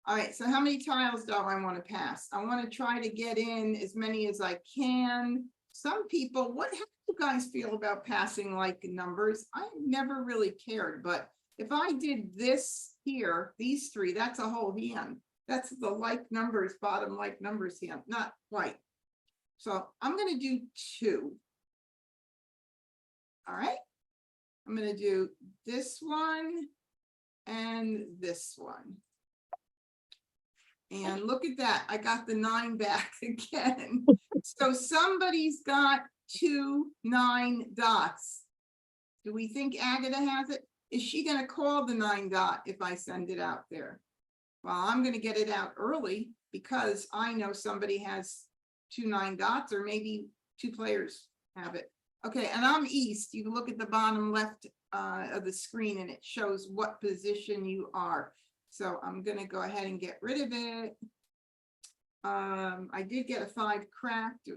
All right, so how many tiles do I want to pass? I want to try to get in as many as I can. some people, how do you guys feel about passing like numbers? I never really cared, but if I did this here, these three, that's a whole hand. That's the like numbers, bottom like numbers hand, not quite. So I'm gonna do 2. All right. I'm gonna do this one and this one. And look at that, I got the 9 back again. So somebody's got 2 9 dots. Do we think Agatha has it? Is she gonna call the 9 dot if I send it out there? Well, I'm gonna get it out early because I know somebody has 2 9 dots, or maybe 2 players have it. Okay, and I'm east. You can look at the bottom left of the screen and it shows what position you are. So I'm gonna go ahead and get rid of it. I did get a 5 cracked,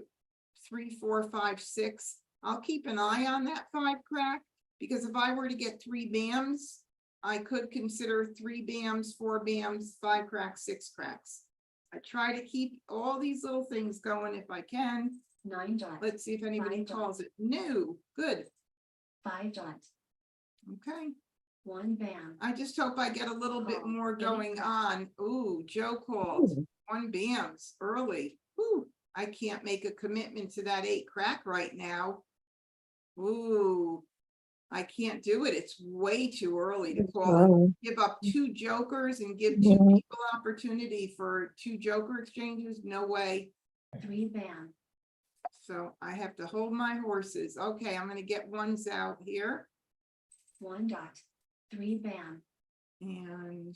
3, 4, 5, 6. I'll keep an eye on that 5 crack, because if I were to get 3 bams, I could consider 3 bams, 4 bams, 5 cracks, 6 cracks. I try to keep all these little things going if I can. 9 dots. Let's see if anybody 5 calls it new. Good. 5 dots. Okay. 1 bam. I just hope I get a little bit Call. more Any going crack. on. Ooh, Joe called. 1 bams early. Ooh, I can't make a commitment to that 8 crack right now. Ooh, I can't do it. It's way too early to call. Give up 2 jokers and give 2 people opportunity for 2 joker exchanges. No way. 3 bam. So I have to hold my horses. Okay, I'm gonna get ones out here. 1 dot. 3 bam. And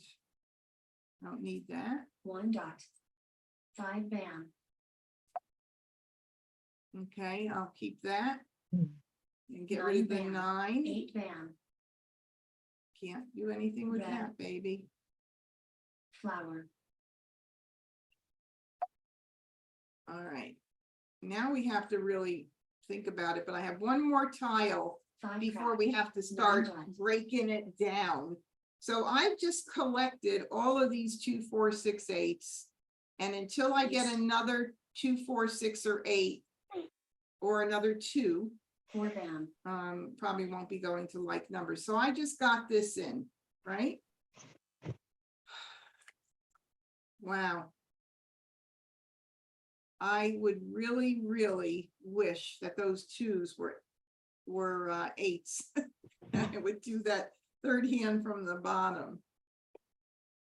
I don't need that. 1 dot. 5 bam. Okay, I'll keep that. And get rid of the 9 bam. 9. 8 bam. Can't do anything with Red. that, baby. Flower. All right. Now we have to really think about it, but I have one more tile 5 before crack. we have to start dots. breaking it down. So I've just collected all of these 2, 4, 6, 8s. And until I get Yes. another 2, 4, 6, or 8, or another 2, 4 bam. probably won't be going to like numbers. So I just got this in, right? Wow. I would really, really wish that those 2s were 8s. I would do that 3rd hand from the bottom.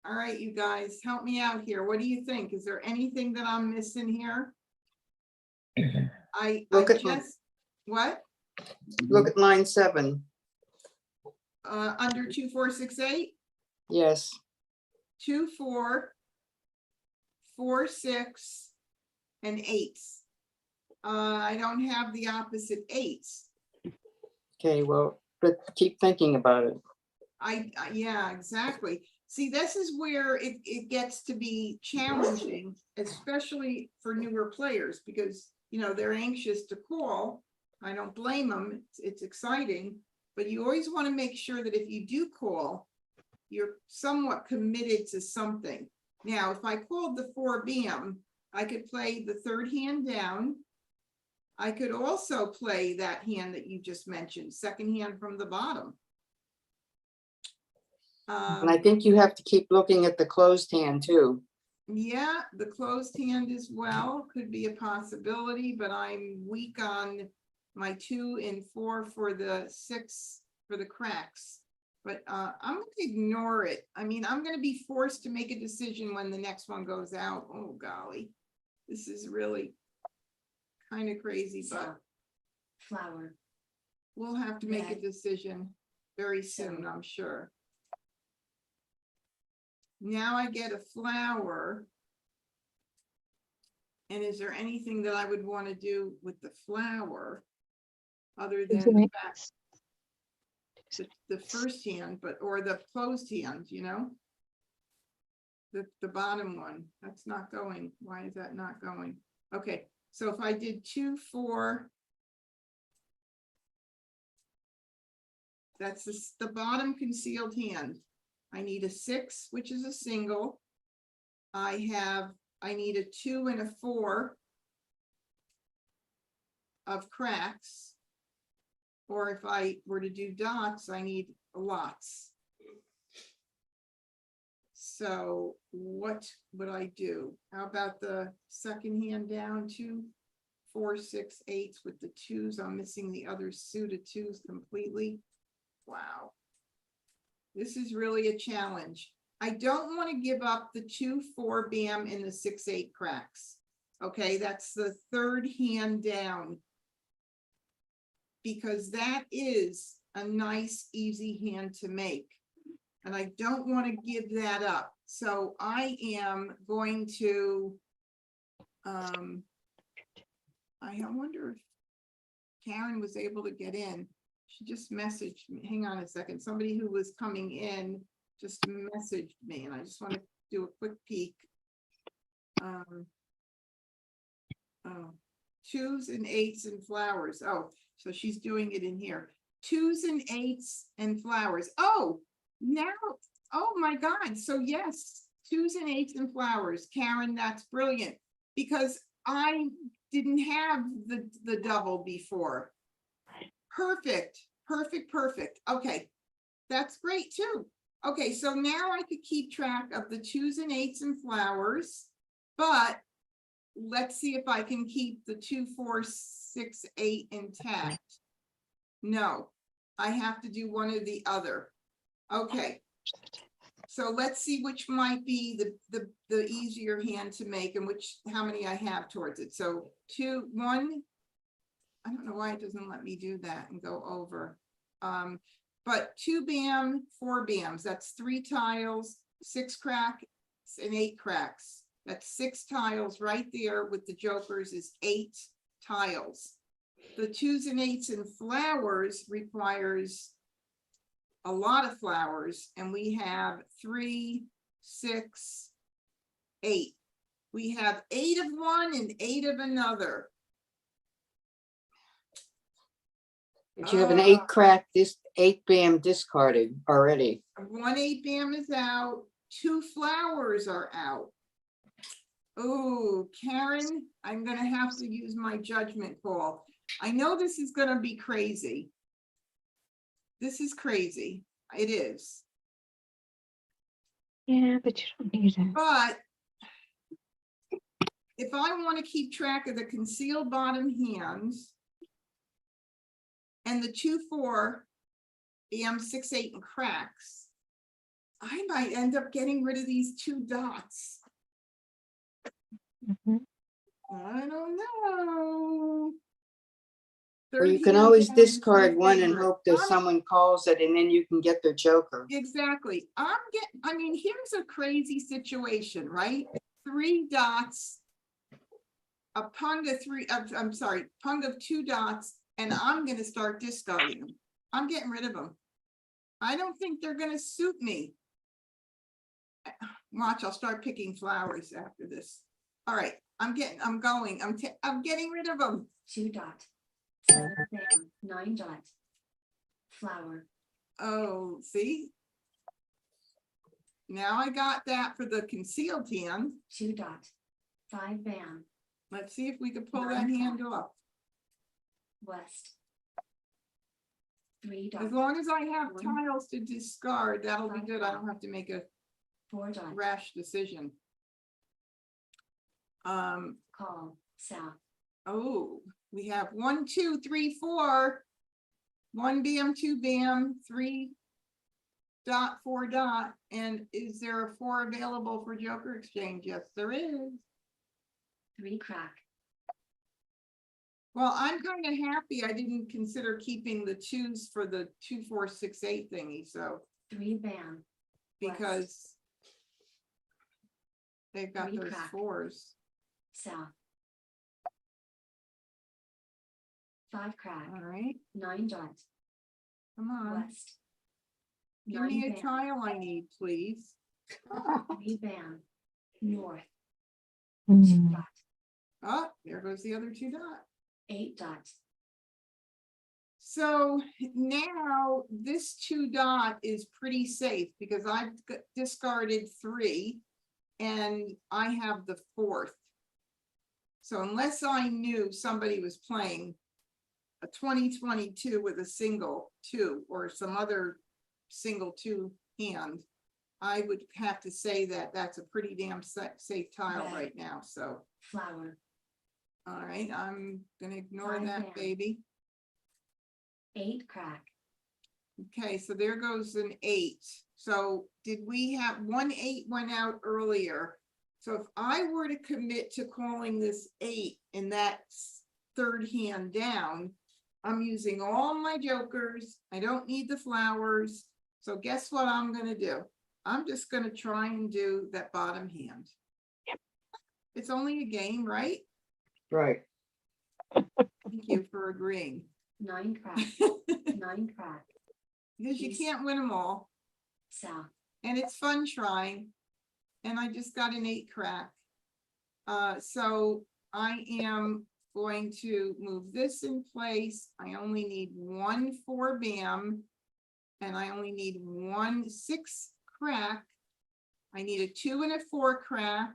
All right, you guys, help me out here. What do you think? Is there anything that I'm missing here? Look at my- What? Look at line 7. Under 2, 4, 6, 8? Yes. 2, 4, 4, 6, and 8s. I don't have the opposite 8s. Okay, well, but keep thinking about it. Yeah, exactly. See, this is where it gets to be challenging, especially for newer players, because, you know, they're anxious to call. I don't blame them. It's exciting, but you always want to make sure that if you do call, you're somewhat committed to something. Now, if I called the 4 bam, I could play the 3rd hand down. I could also play that hand that you just mentioned, 2nd hand from the bottom. And I think you have to keep looking at the closed hand too. Yeah, the closed hand as well could be a possibility, but I'm weak on my 2 and 4 for the 6 for the cracks. But I'm gonna ignore it. I mean, I'm gonna be forced to make a decision when the next one goes out. Oh golly, this is really kind of crazy, but Flower. we'll have to make a Red. decision very soon, I'm sure. Now I get a flower. And is there anything that I would want to do with the flower other than the back, the 1st hand, or the closed hand, you know? The bottom one, that's not going. Why is that not going? Okay, so if I did 2, 4, that's the bottom concealed hand. I need a 6, which is a single. I need a 2 and a 4. of cracks. Or if I were to do dots, I need lots. So what would I do? How about the second hand down, 2, 4, 6, 8 with the 2s? I'm missing the other suit of 2s completely. Wow. This is really a challenge. I don't want to give up the 2, 4 bam and the 6, 8 cracks. Okay, that's the third hand down. Because that is a nice, easy hand to make. And I don't want to give that up. So I am going to, I wonder if Karen was able to get in. She just messaged me. Hang on a second. Somebody who was coming in just messaged me, and I just want to do a quick peek. Oh, 2s and 8s and flowers. Oh, so she's doing it in here. 2s and 8s and flowers. Oh, now, oh my God. So yes, 2s and 8s and flowers. Karen, that's brilliant, because I didn't have the double before. Perfect, perfect, perfect. Okay, that's great too. Okay, so now I could keep track of the 2s and 8s and flowers, but let's see if I can keep the 2, 4, 6, 8 intact. No, I have to do one or the other. Okay, so let's see which might be the easier hand to make, and how many I have towards it. So 2, 1. I don't know why it doesn't let me do that and go over. But 2 bam, 4 bams. That's 3 tiles, 6 cracks, and 8 cracks. That's 6 tiles right there. With the jokers is 8 tiles. The 2s and 8s and flowers requires a lot of flowers, and we have 3, 6, 8. We have 8 of one and 8 of another. But you have an 8 crack, this 8 bam discarded already. 1 8 bam is out. 2 flowers are out. Oh, Karen, I'm gonna have to use my judgment call. I know this is gonna be crazy. This is crazy. It is. Yeah, but you don't need it. But if I want to keep track of the concealed bottom hands and the 2, 4 bam, 6, 8 and cracks, I might end up getting rid of these 2 dots. Mhm. I don't know. Or you 30 can always down, discard one and 4 hope that I'm- someone calls it and then you can get their joker. Exactly. I mean, here's a crazy situation, right? 3 dots, a pung of 3, I'm sorry, pung of 2 dots, and I'm gonna start discarding them. I'm getting rid of them. I don't think they're gonna suit me. Watch, I'll start picking flowers after this. All right, I'm getting rid of them. 2 dot, 7 bam, 9 dot, flower, Oh, see? Now I got that for the concealed hand. 2 dot, 5 bam, Let's see if we can pull that hand off. west, 3 As dot, long as I have One. tiles to discard, that'll be good. I don't have to make a 4 dot, rash decision. call, south, Oh, we have 1, 2, 3, 4. 1 bam, 2 bam, 3 dot, 4 dot. And is there a 4 available for joker exchange? Yes, there is. 3 crack, Well, I'm kind of happy I didn't consider keeping the 2s for the 2, 4, 6, 8 thingy, so, 3 bam, because they've got Three those crack. 4s. south, 5 crack, All right, 9 dot, come on. west, Give me 9 a bam, tile I need, please. 3 bam, north, 2 Mm. dot, Oh, there goes the other 2 dot. 8 dot, So now this 2 dot is pretty safe because I've discarded 3 and I have the 4th. So unless I knew somebody was playing a 2022 with a single two or some other single two hand, I would have to say that that's a pretty damn safe tile Right. right now, so. Flower. All right, I'm gonna ignore Fine that, band. baby. 8 crack. Okay, so there goes an 8. So did we have 1 8 went out earlier? So if I were to commit to calling this 8 in that third hand down, I'm using all my jokers. I don't need the flowers. So guess what I'm gonna do? I'm just gonna try and do that bottom hand. It's only a game, right? Right. Thank you for agreeing. 9 crack. 9 crack. Because you Yes. can't win them all. South. And it's fun trying. And I just got an 8 crack. So I am going to move this in place. I only need 1 4 bam. And I only need 1 6 crack. I need a 2 and a 4 crack.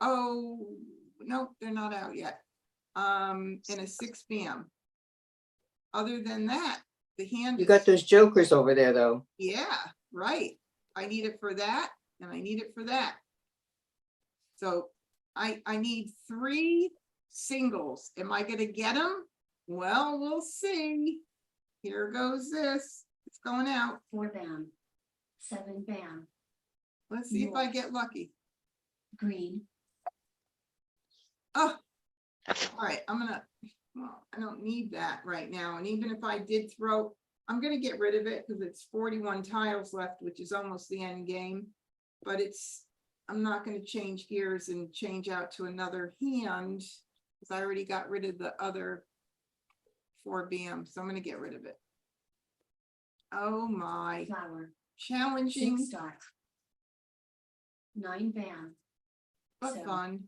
Oh, nope, they're not out yet. And a 6 bam. Other than that, the hand. You is- got those jokers over there, though. Yeah, right. I need it for that, and I need it for that. So I need 3 singles. Am I gonna get them? Well, we'll see. Here goes this. It's going out. 4 bam. 7 bam. Let's see if I get lucky. Green. Oh, all right, well, I don't need that right now. And even if I did throw, I'm gonna get rid of it because it's 41 tiles left, which is almost the end game. But I'm not gonna change gears and change out to another hand because I already got rid of the other 4 bam, so I'm gonna get rid of it. Oh my, Flower. challenging 6 dot. 9 bam. but So- fun.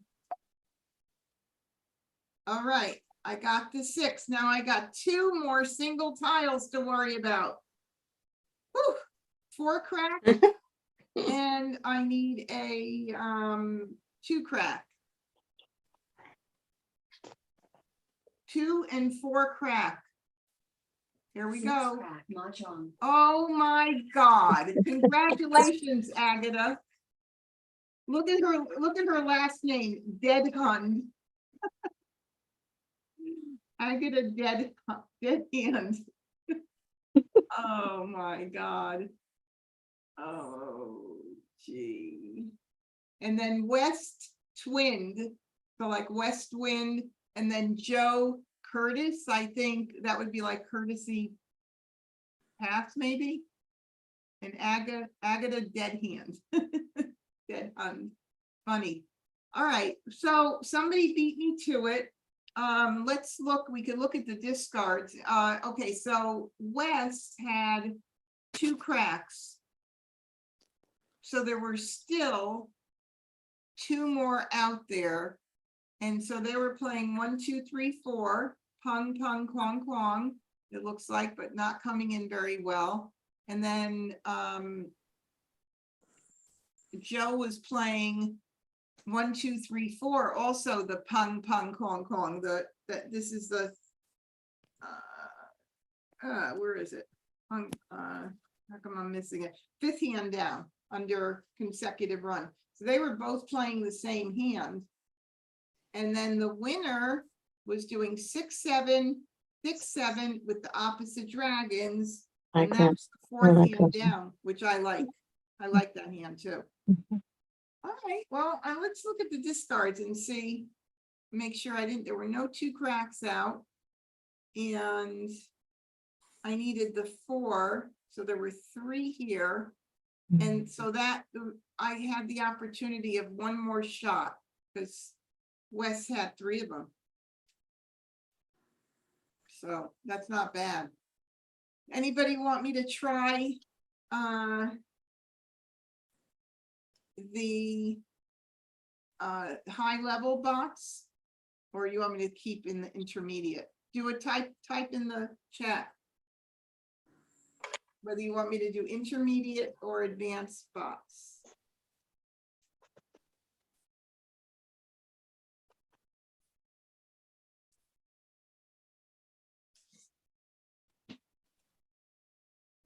All right, I got the 6. Now I got 2 more single tiles to worry about. Whew, 4 crack. And I need a 2 crack. 2 and 4 crack. Here we 6 go. crack. Mahjong. Oh my God. Congratulations, Agatha. Look at her last name, Dead Hun. Agatha Dead Hand. Oh my God. Oh gee. And then West Twinned, so like West Wind, and then Joe Curtis, I think that would be like courtesy pass maybe. And Agatha Dead Hand. Dead Hand. Funny. All right, so somebody beat me to it. Let's look, we could look at the discards. Okay, so West had 2 cracks. So there were still 2 more out there. And so they were playing 1, 2, 3, 4, pung, pung, kwong, kwong, it looks like, but not coming in very well. And then Joe was playing 1, 2, 3, 4, also the pung, pung, kwong, kwong, this is the, where is it? How come I'm missing it? 5th hand down under consecutive run. So they were both playing the same hand. And then the winner was doing 6, 7, 6, 7 with the opposite dragons. I And can. that's the 4th that hand person. down, which I like. I like that hand too. Mhm. All right, well, let's look at the discards and see, make sure there were no 2 cracks out. And I needed the 4, so there were 3 here. And so that I had the opportunity of 1 more shot because Wes had 3 of them. So that's not bad. Anybody want me to try the high level box? Or you want me to keep in the intermediate? Do a type in the chat. Whether you want me to do intermediate or advanced box.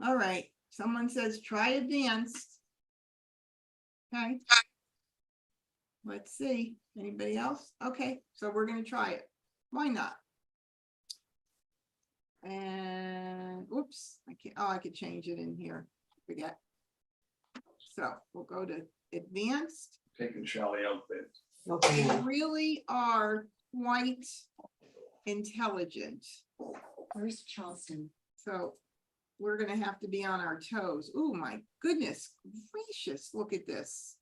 All right, someone says try advanced. Okay. Let's see, anybody else? Okay, so we're gonna try it. Why not? And oops, I can't, oh, I could change it in here. Forget. So we'll go to advanced. Taking Shelley out there. Okay. They really are quite intelligent. Where's Charleston? So we're gonna have to be on our toes. Oh, my goodness gracious, look at this.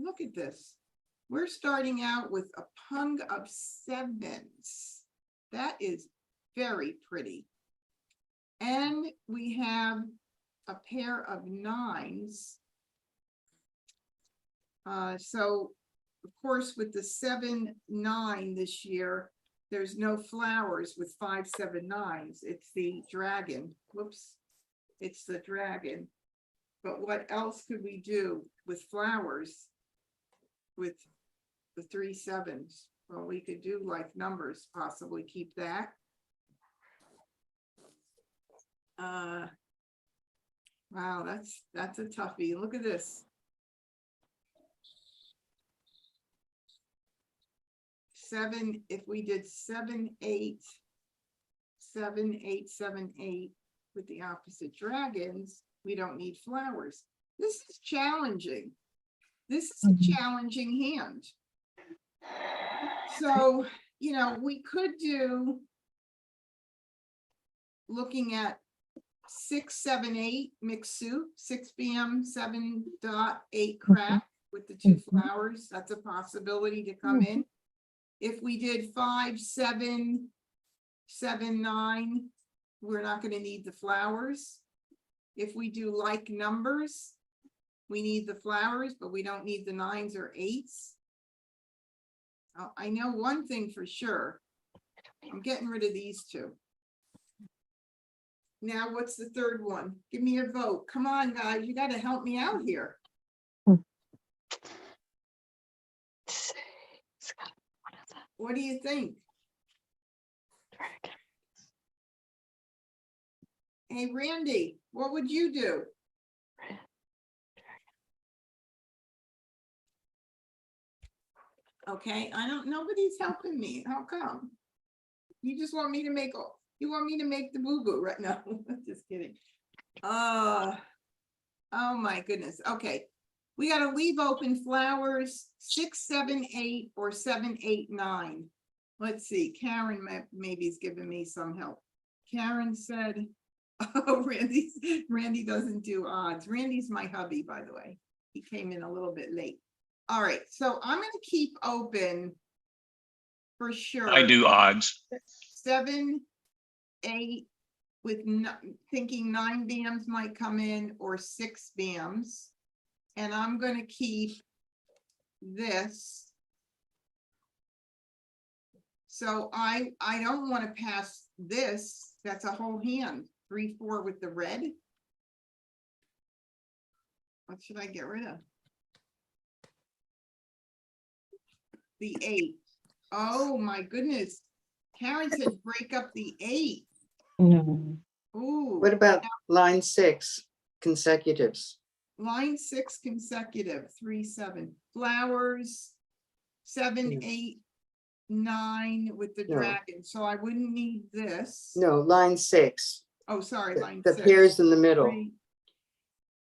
Look at this. We're starting out with a pung of sevens. That is very pretty. And we have a pair of nines. So of course, with the 7-9 this year, there's no flowers with 5, 7, 9s. It's the dragon. Whoops. It's the dragon. But what else could we do with flowers with the 3 7s? Well, we could do like numbers, possibly keep that. Wow, that's a toughie. Look at this. 7, if we did 7, 8, 7, 8, 7, 8 with the opposite dragons, we don't need flowers. This is challenging. This is a challenging hand. So, you know, we could do looking at 6, 7, 8 mixed suit, 6 BM, 7 dot 8 crack with the 2 flowers. That's a possibility to come in. If we did 5, 7, 7, 9, we're not going to need the flowers. If we do like numbers, we need the flowers, but we don't need the 9s or 8s. I know one thing for sure. I'm getting rid of these 2. Now, what's the third one? Give me your vote. Come on, guys. You got to help me out here. What do you think? Hey, Randy, what would you do? Okay, nobody's helping me. How come? You just want me to make, you want me to make the boo-boo right now? Just kidding. Oh my goodness. Okay. We got to leave open flowers, 6, 7, 8, or 7, 8, 9. Let's see. Karen maybe is giving me some help. Karen said, oh, Randy doesn't do odds. Randy's my hubby, by the way. He came in a little bit late. All right. So I'm going to keep open for sure. I do odds. 7, 8 with thinking 9 BMs might come in or 6 BMs. And I'm going to keep this. So I don't want to pass this. That's a whole hand. 3, 4 with the red. What should I get rid of? The 8. Oh my goodness. Karen said break up the 8. No. Ooh. What about line 6 consecutives? Line 6 consecutive, 3, 7. Flowers, 7, Yeah. 8, 9 with the No. dragon. So I wouldn't need this. No, line 6. Oh, sorry, line The 6. pairs in the middle. 3.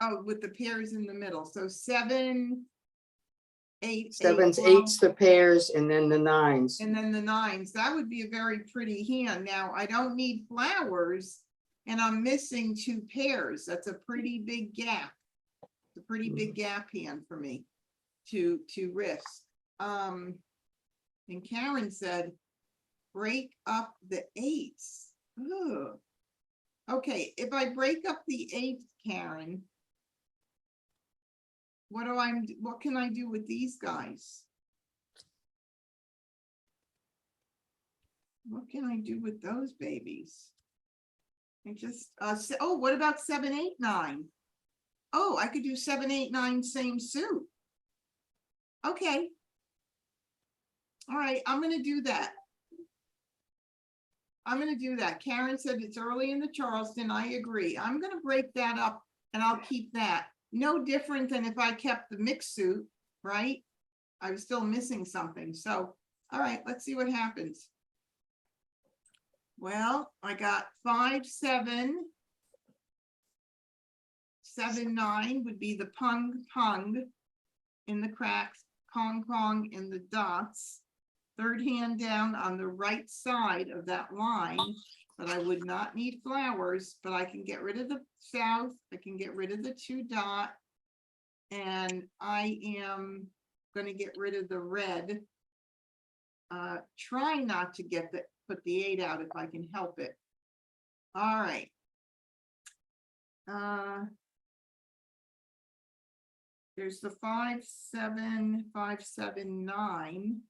Oh, with the pairs in the middle. So 7, 8, 7s, 8, 8s, the pairs, and then the 9s. and then the 9s. That would be a very pretty hand. Now, I don't need flowers, and I'm missing 2 pairs. That's a pretty big gap. It's a pretty big gap hand for me to risk. And Karen said, break up the 8s. Ugh. Okay, if I break up the 8s, Karen, what can I do with these guys? What can I do with those babies? I just, oh, what about 7, 8, 9? Oh, I could do 7, 8, 9, same suit. Okay. All right, I'm gonna do that. I'm gonna do that. Karen said it's early in the Charleston. I agree. I'm gonna break that up and I'll keep that. No different than if I kept the mixed suit, right? I was still missing something. So, all right, let's see what happens. Well, I got 5, 7. 7, 9 would be the pung in the cracks, Kong in the dots. Third hand down on the right side of that line, but I would not need flowers, but I can get rid of the south. I can get rid of the 2 dot. And I am going to get rid of the red. Try not to put the 8 out if I can help it. All right. There's the 5, 7, 5, 7, 9.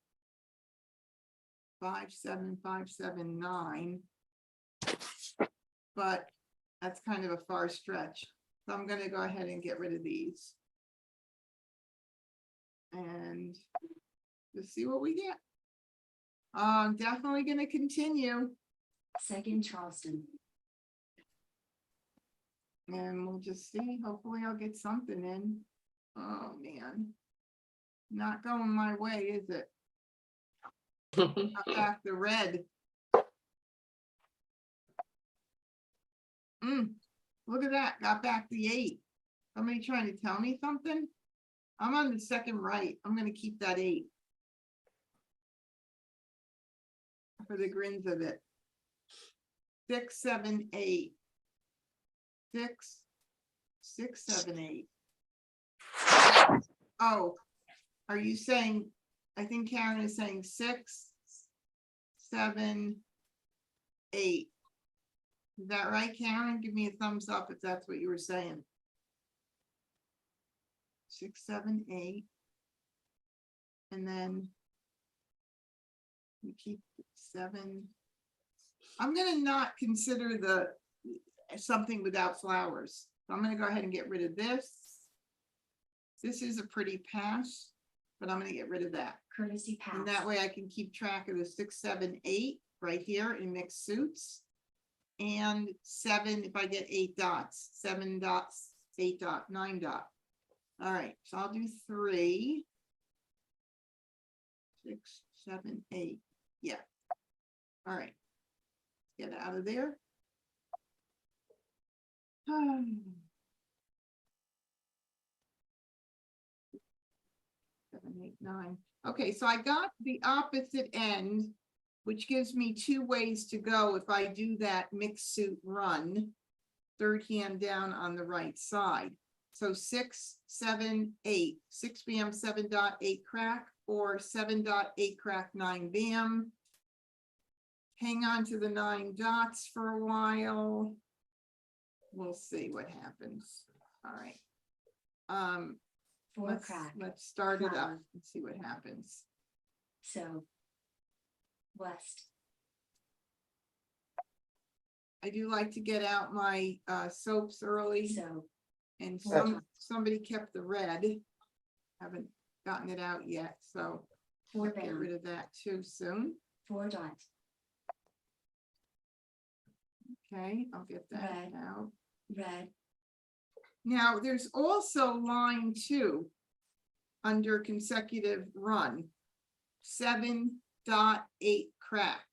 5, 7, 5, 7, 9. But that's kind of a far stretch. So I'm going to go ahead and get rid of these. And let's see what we get. I'm definitely going to continue. Second Charleston. And we'll just see. Hopefully I'll get something in. Oh, man. Not going my way, is it? Got back the red. Look at that. Got back the 8. Somebody trying to tell me something? I'm on the second right. I'm going to keep that 8. For the grins of it. 6, 7, 8. 6, 6, 7, 8. Oh, are you saying, I think Karen is saying 6, 7, 8. Is that right, Karen? Give me a thumbs up if that's what you were saying. 6, 7, 8. And then we keep 7. I'm gonna not consider the something without flowers. So I'm gonna go ahead and get rid of this. This is a pretty pass, but I'm gonna get rid of that. Courtesy pass. And that way I can keep track of the 6, 7, 8 right here in mixed suits. And 7, if I get 8 dots, 7 dots, 8 dot, 9 dot. All right, so I'll do 3, 6, 7, 8. Yeah. All right. Get out of there. 7, 8, 9. Okay, so I got the opposite end, which gives me 2 ways to go if I do that mixed suit run. Third hand down on the right side. So 6, 7, 8. 6 bam, 7 dot, 8 crack, or 7 dot, 8 crack, 9 bam. Hang on to the 9 dots for a while. We'll see what happens. All right. 4 crack. Let's start it up Flower. and see what happens. So west. I do like to get out my soaps early, So and Right. somebody kept the red. Haven't gotten it out yet, so 4 I'll get rid bam. of that too soon. 4 dot. Okay, I'll get that Red. out. Red. Now, there's also line 2 under consecutive run. 7 dot, 8 crack.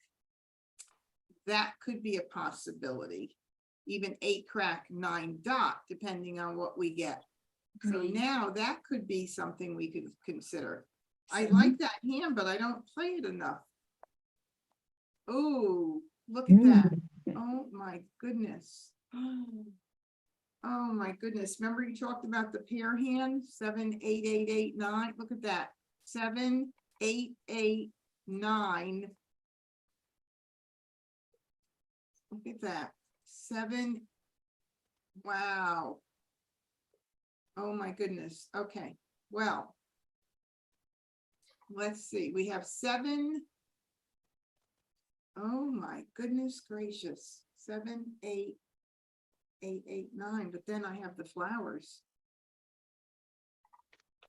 That could be a possibility. Even 8 crack, 9 dot, depending on what we get. So Green. now that could be something we could consider. I So like that hand, but I don't play it enough. Oh, look at that. Oh my goodness. Oh my goodness. Remember you talked about the pair hand? 7, 8, 8, 8, 9. Look at that. 7, 8, 8, 9. Look at that. 7. Wow. Oh my goodness. Okay. Well, let's see. We have 7. Oh my goodness gracious. 7, 8, 8, 8, 9. But then I have the flowers.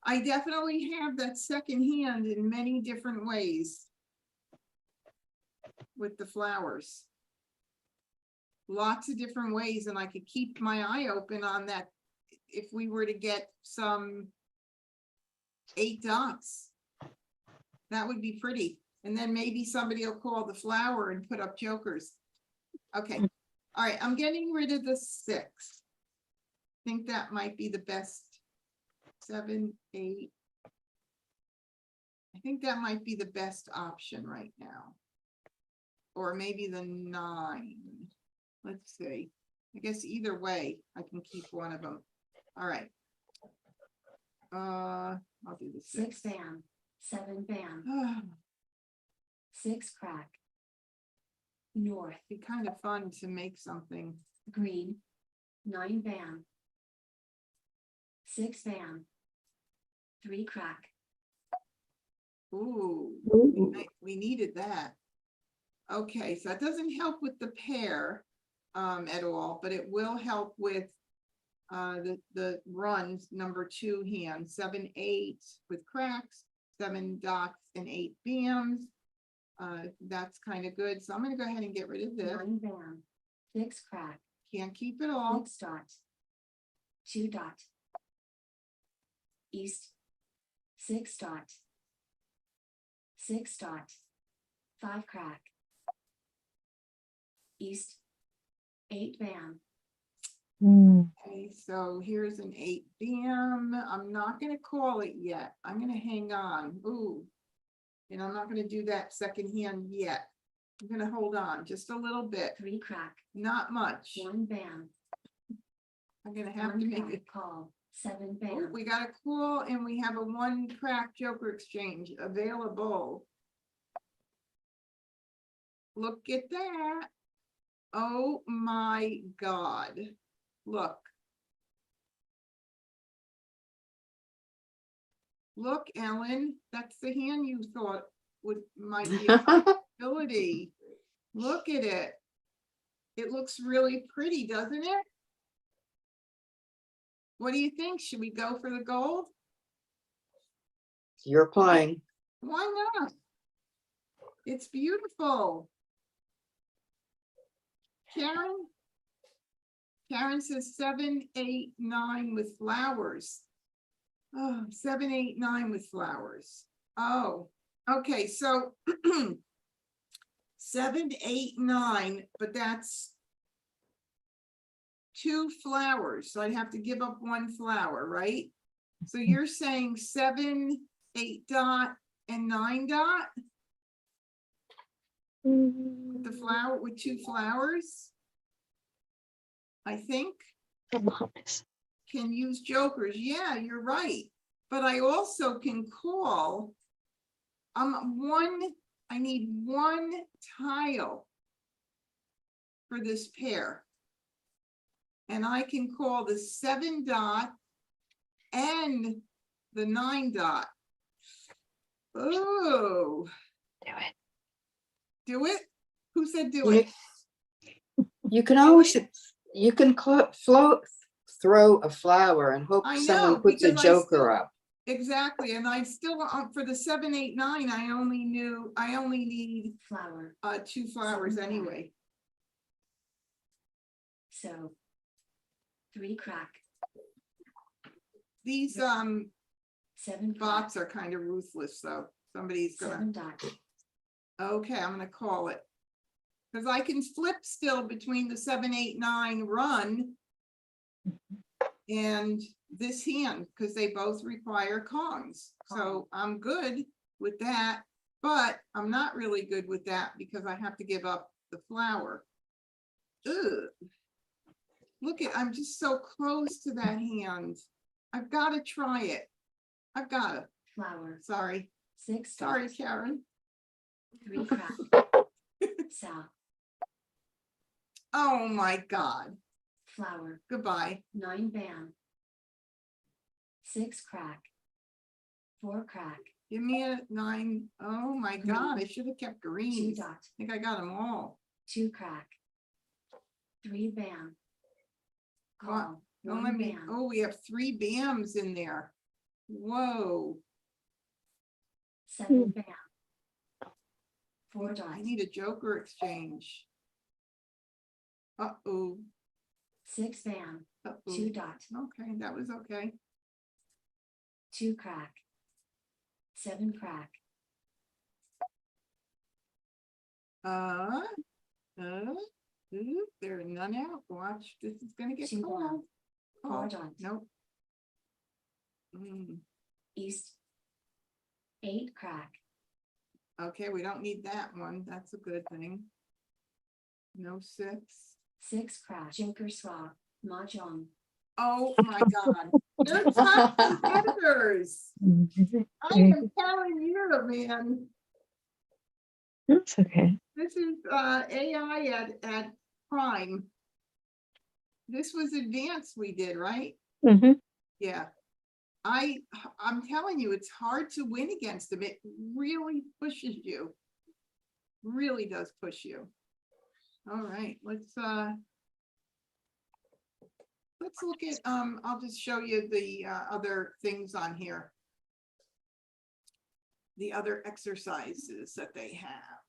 I definitely have that second hand in many different ways with the flowers. lots of different ways, and I could keep my eye open on that if we were to get some 8 dots. That would be pretty. And then maybe somebody will call the flower and put up jokers. Okay, all right, I'm getting rid of the 6. Think that might be the best. 7, 8. I think that might be the best option right now. Or maybe the 9. Let's see. I guess either way, I can keep one of them. All right. I'll do the 6 6. bam, 7 bam, Ah, 6 crack. North, It'd be kind of fun to make something. green, 9 bam. 6 bam. 3 crack. Ooh, Ooh. we needed that. Okay, so that doesn't help with the pair at all, but it will help with the runs, number 2 hand, 7, 8 with cracks, 7 dots and 8 bams. That's kind of good. So I'm gonna go ahead and get rid of this. 9 bam. 6 crack. Can't keep it all. 6 dot. 2 dot. East. 6 dot. 6 dot. 5 crack. East. 8 bam. Mm. Okay, so here's an 8 bam. I'm not gonna call it yet. I'm gonna hang on. Ooh. And I'm not gonna do that second hand yet. I'm gonna hold on just a little bit, 3 crack. not much. 1 bam. I'm gonna have 1 to make crack it. call. 7 Oh, bam. we got a call and we have a 1 crack joker exchange available. Look at that. Oh my God. Look. Look, Ellen, that's the hand you thought might be a possibility. Look at it. It looks really pretty, doesn't it? What do you think? Should we go for the gold? You're playing. Why not? It's beautiful. Karen? Karen says 7, 8, 9 with flowers. Oh, 7, 8, 9 with flowers. Oh, okay, so 7, 8, 9, but that's 2 flowers, so I'd have to give up 1 flower, right? So you're saying 7, 8 dot and 9 dot? The flower with 2 flowers? I think can use jokers. Yeah, you're right. But I also can call. I need 1 tile for this pair. And I can call the 7 dot and the 9 dot. Oh, Do it. do it? Who said do it? You can always, you can throw a flower and hope I know, someone puts a because I joker still- up. Exactly, and I still, for the 7, 8, 9, I only need Flower. 2 flowers 7 anyway. So 3 crack. These 7 crack. bots are kind of ruthless, though. Somebody's gonna, 7 dot. okay, I'm gonna call it. Because I can flip still between the 7, 8, 9 run and this hand, because they both require Kongs. So I'm good with that, but I'm not really good with that because I have to give up the flower. Ugh. Look at, I'm just so close to that hand. I've got to try it. I've got to. Flower. Sorry. 6 Sorry, dot. Karen. 3 crack. South. Oh my God. Flower. Goodbye. 9 bam. 6 crack. 4 crack. Give me a 9. Oh my God. I should have kept 2 greens. I dot. think I got them all. 2 crack. 3 bam. What? Call. Don't 1 let me, bam. oh, we have 3 bams in there. Whoa. 7 bam. 4 I dot. need a joker exchange. Uh-oh, 6 bam, uh-oh. 2 dot, Okay, that was okay. 2 crack, 7 crack, There are none out. Watch, this is gonna get 2 cold. bam, 4 Oh, dot, nope. Mm, east, 8 crack, okay, we don't need that one. That's a good thing. No 6. 6 crack, Jinker swap, Mah Jongg, Oh my God, they're top competitors. I am telling you, man. That's okay. This is AI at prime. This was advanced we did, right? Mm-hmm. Yeah. I'm telling you, it's hard to win against them. It really pushes you. Really does push you. All right, let's look at I'll just show you the other things on here. The other exercises that they have.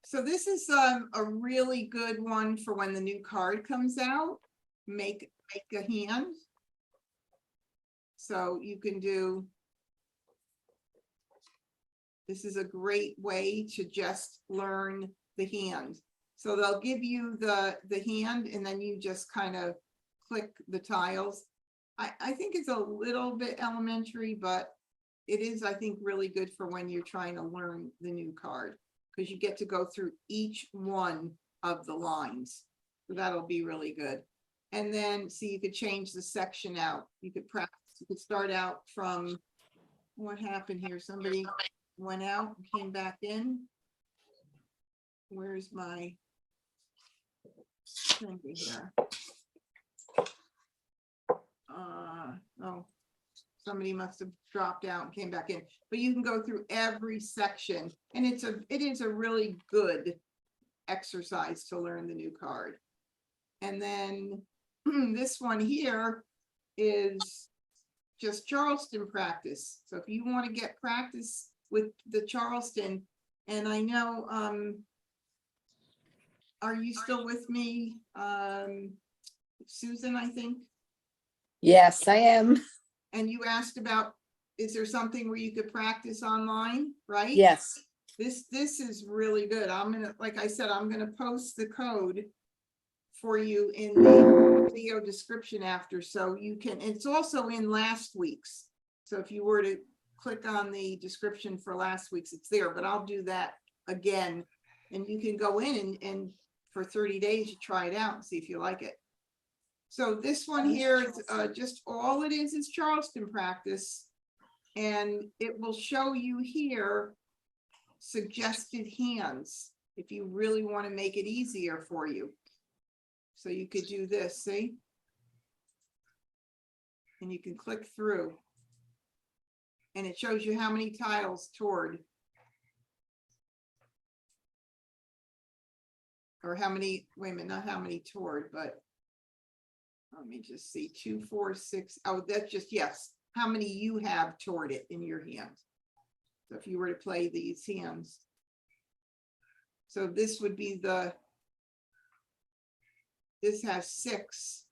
So this is a really good one for when the new card comes out. Make a hand. So you can do. This is a great way to just learn the hand. So they'll give you the hand and then you just kind of click the tiles. I think it's a little bit elementary, but it is, I think, really good for when you're trying to learn the new card, because you get to go through each one of the lines. So that'll be really good. And then, see, you could change the section out. You could practice, you could start out from, what happened here? Somebody went out and came back in. Where's my thing here? Oh, somebody must have dropped out and came back in, but you can go through every section, and it is a really good exercise to learn the new card. And then this one here is just Charleston practice. So if you want to get practice with the Charleston, and I know, are you still with me? Susan, I think. Yes, I am. And you asked about, is there something where you could practice online, right? Yes. This is really good. I'm gonna, like I said, I'm gonna post the code for you in the video description after, so you can, it's also in last week's. So if you were to click on the description for last week's, it's there, but I'll do that again. And you can go in and for 30 days, you try it out and see if you like it. So this one here is just all it is Charleston practice. And it will show you here suggested hands if you really want to make it easier for you. So you could do this, see? And you can click through. And it shows you how many tiles toward. Or how many, wait a minute, not how many toward, but let me just see, 2, 4, 6. Oh, that's just, yes, how many you have toward it in your hand. So if you were to play these hands. So this would be this has 6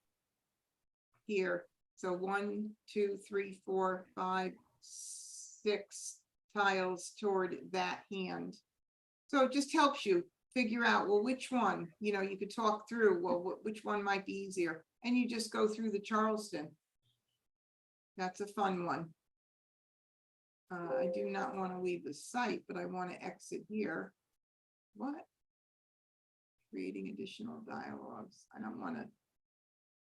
here. So 1, 2, 3, 4, 5, 6 tiles toward that hand. So it just helps you figure out, well, which one, you could talk through, well, which one might be easier. And you just go through the Charleston. That's a fun one. I do not want to leave the site, but I want to exit here. What? Creating additional dialogues. I don't want to.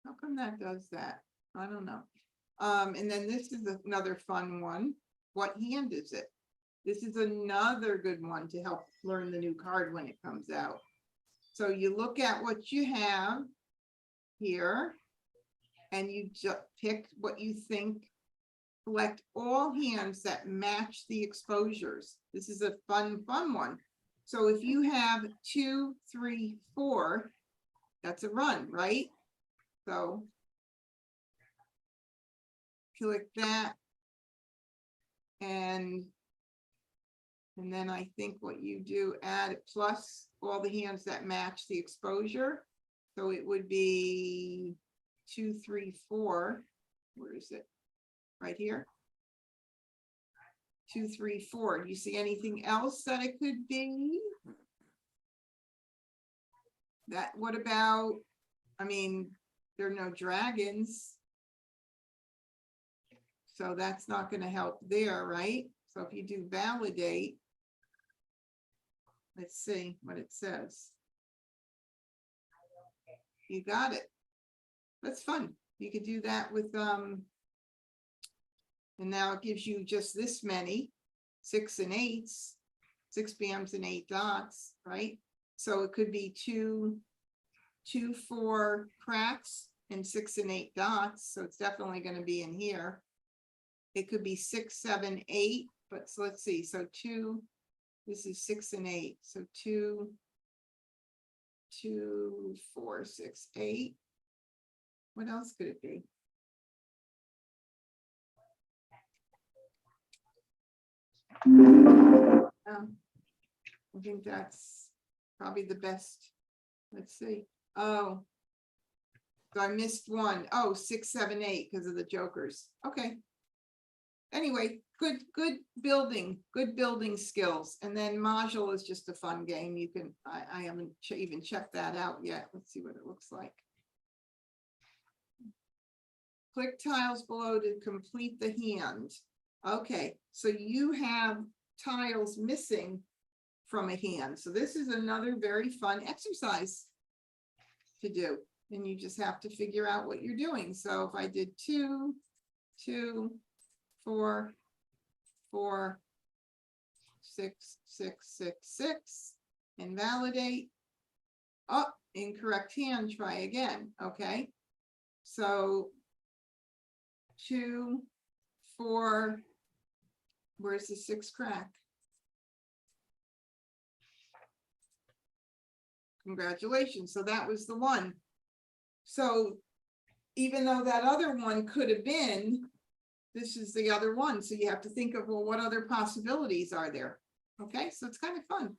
How come that does that? I don't know. And then this is another fun one. What hand is it? This is another good one to help learn the new card when it comes out. So you look at what you have here, and you just pick what you think. Select all hands that match the exposures. This is a fun one. So if you have 2, 3, 4, that's a run, right? So click that, and And then I think what you do, add plus all the hands that match the exposure. So it would be 2, 3, 4. Where is it? Right here. 2, 3, 4. Do you see anything else that it could be? That, what about, I mean, there are no dragons. So that's not going to help there, right? So if you do validate, let's see what it says. You got it. That's fun. You could do that with, and now it gives you just this many, 6 and 8s, 6 bams and 8 dots, right? So it could be 2, 4 cracks and 6 and 8 dots. So it's definitely going to be in here. It could be 6, 7, 8, but so let's see. So 2, this is 6 and 8. So 2, 2, 4, 6, 8. What else could it be? I think that's probably the best. Let's see. Oh, so I missed one. Oh, 6, 7, 8 because of the jokers. Okay. Anyway, good building skills. And then Mahjong is just a fun game. You can, I haven't even checked that out yet. Let's see what it looks like. Click tiles below to complete the hand. Okay, so you have tiles missing from a hand. So this is another very fun exercise to do. And you just have to figure out what you're doing. So if I did 2, 2, 4, 4, 6, 6, 6, 6, and validate. Oh, incorrect hand, try again. Okay. So 2, 4, where's the 6 crack? Congratulations. So that was the one. So even though that other one could have been, this is the other one. So you have to think of, well, what other possibilities are there? Okay, so it's kind of fun.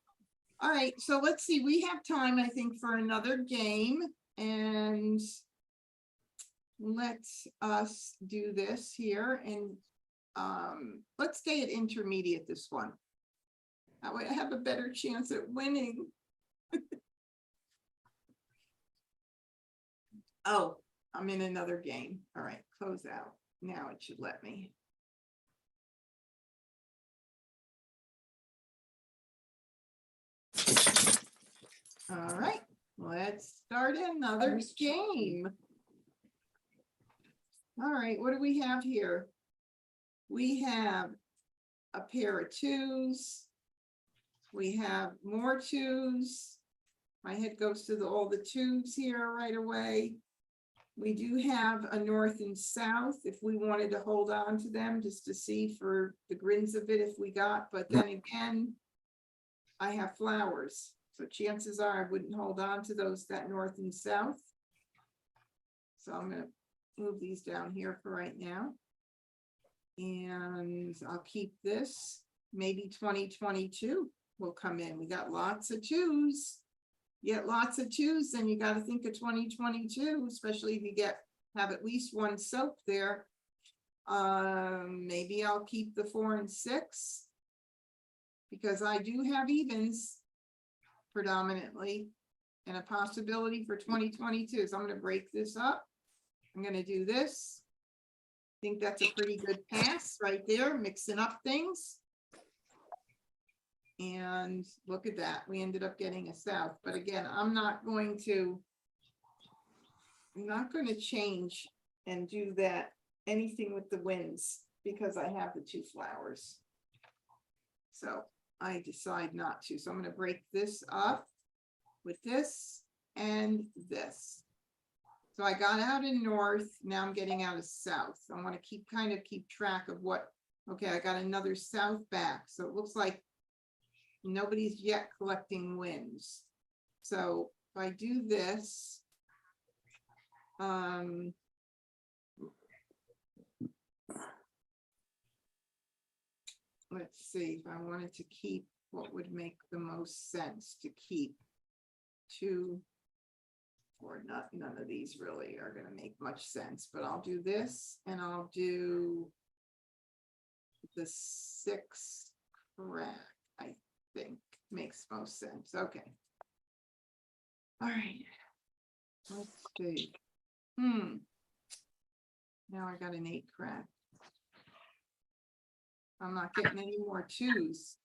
All right, so let's see. We have time, I think, for another game. And let us do this here. And let's stay at intermediate this one. That way I have a better chance at winning. Oh, I'm in another game. All right, close out. Now it should let me. All right, let's start another game. All right, what do we have here? We have a pair of 2s. We have more 2s. My head goes to all the 2s here right away. We do have a north and south if we wanted to hold on to them just to see for the grins of it if we got, but then again, I have flowers. So chances are I wouldn't hold on to those, that north and south. So I'm going to move these down here for right now. And I'll keep this. Maybe 2022 will come in. We got lots of 2s. Get lots of 2s, then you got to think of 2022, especially if you have at least one soap there. Maybe I'll keep the 4 and 6 because I do have evens predominantly and a possibility for 2022. So I'm going to break this up. I'm going to do this. I think that's a pretty good pass right there, mixing up things. And look at that, we ended up getting a south. But again, I'm not going to change and do that, anything with the winds, because I have the 2 flowers. So I decide not to. So I'm going to break this up with this and this. So I got out in north, now I'm getting out of south. So I want to kind of keep track of what, okay, I got another south back. So it looks like nobody's yet collecting wins. So if I do this, let's see, if I wanted to keep, what would make the most sense to keep? Two, or not, none of these really are gonna make much sense, but I'll do this and I'll do the 6 crack, I think makes most sense. Okay. All right. Let's see. Now I got an 8 crack. I'm not getting any more 2s.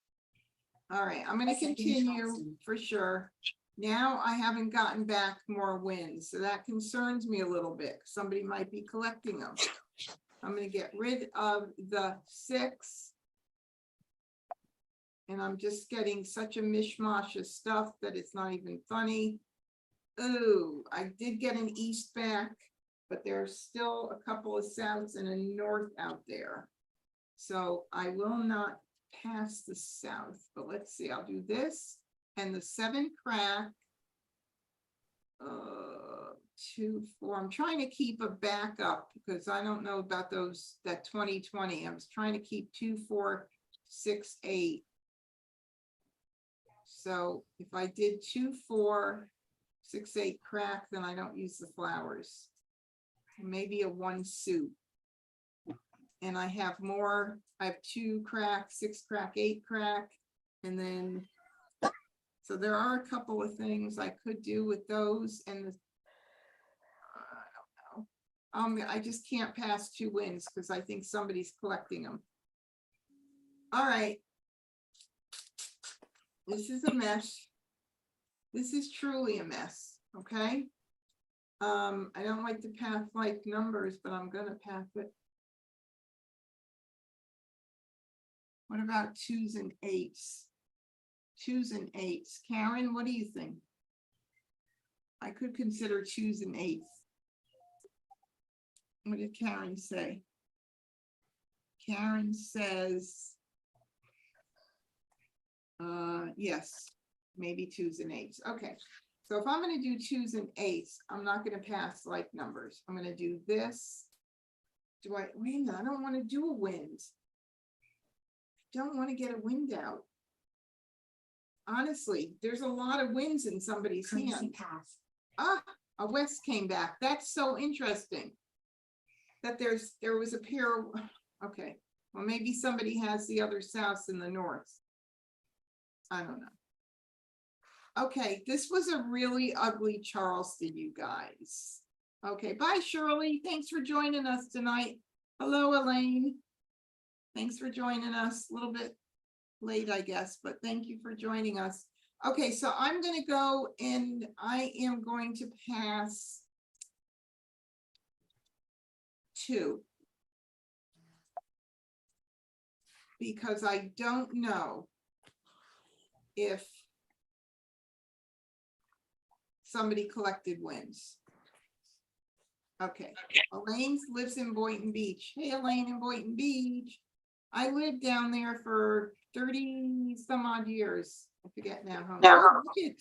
All right, I'm gonna Second continue Charleston. for sure. Now I haven't gotten back more wins, so that concerns me a little bit. Somebody might be collecting them. I'm gonna get rid of the 6. And I'm just getting such a mishmash of stuff that it's not even funny. Ooh, I did get an east back, but there's still a couple of souths and a north out there. So I will not pass the south, but let's see, I'll do this and the 7 crack. 2, 4, I'm trying to keep a backup because I don't know about those, that 2020. I was trying to keep 2, 4, 6, 8. So if I did 2, 4, 6, 8 crack, then I don't use the flowers. Maybe a 1 suit. And I have more, I have 2 crack, 6 crack, 8 crack, and then, so there are a couple of things I could do with those and the, I don't know. I just can't pass 2 wins because I think somebody's collecting them. All right. This is a mess. This is truly a mess, okay? I don't like to pass like numbers, but I'm gonna pass it. What about 2s and 8s? 2s and 8s. Karen, what do you think? I could consider 2s and 8s. What did Karen say? Karen says, yes, maybe 2s and 8s. Okay, so if I'm going to do 2s and 8s, I'm not going to pass like numbers. I'm going to do this. Do I, wait a minute, I don't want to do a wind. I don't want to get a wind out. Honestly, there's a lot of winds in somebody's Courtesy hand. pass. Ah, a west came back. That's so interesting. That there was a pair of, okay, well, maybe somebody has the other souths in the north. I don't know. Okay, this was a really ugly Charleston, you guys. Okay, bye, Shirley. Thanks for joining us tonight. Hello, Elaine. Thanks for joining us. A little bit late, I guess, but thank you for joining us. Okay, so I'm going to go and I am going to pass 2. Because I don't know if somebody collected wins. Okay, Elaine lives in Boynton Beach. Hey, Elaine in Boynton Beach. I lived down there for 30 some odd years. I forget now how many.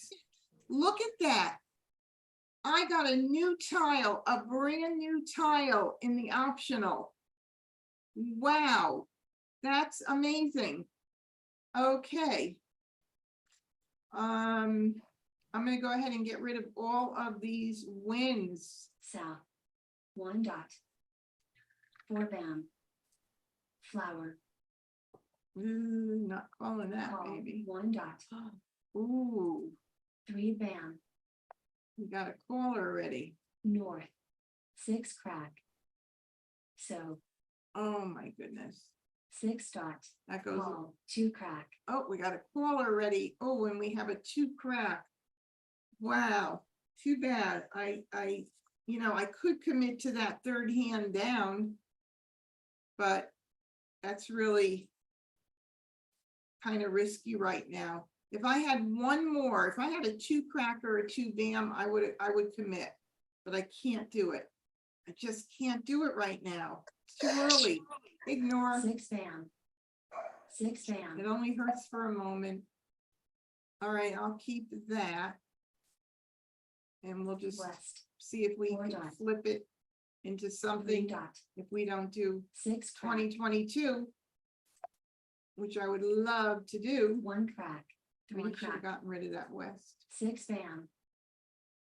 Look at that. I got a new tile, a brand new tile in the optional. Wow, that's amazing. Okay. I'm gonna go ahead and get rid of all of these wins. South. 1 dot. 4 bam. Flower. Ooh, not calling that, Call. baby. 1 dot. Ooh, 3 bam. we got a call already. North. 6 crack. So Oh my goodness. 6 dot. That goes, Call. 2 crack. oh, we got a call already. Oh, and we have a 2 crack. Wow, too bad. You know, I could commit to that 3rd hand down, but that's really kind of risky right now. If I had one more, if I had a 2 crack or a 2 bam, I would commit, but I can't do it. I just can't do it right now. It's too early. Ignore. 6 bam. 6 bam. It only hurts for a moment. All right, I'll keep that. And we'll just West. see if we 4 can dot. flip it into 3 something dot. if we don't do 6 crack. 2022. which I would love to do. 1 crack, Oh, 3 I should have crack, gotten rid of that west. 6 bam,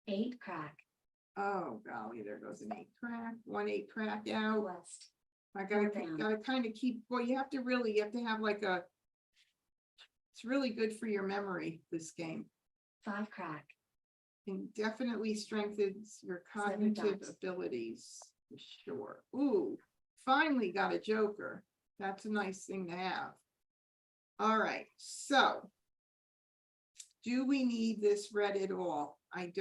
8 crack, Oh golly, there goes an 8 crack, 1 8 crack out. west, I gotta, down. gotta kind of keep, well, you have to have like a, it's really good for your memory, this game. 5 crack, And definitely strengthens your 7 cognitive dots. abilities, for sure. Ooh, finally got a joker. That's a nice thing to have. All right, so do we need this red at all? I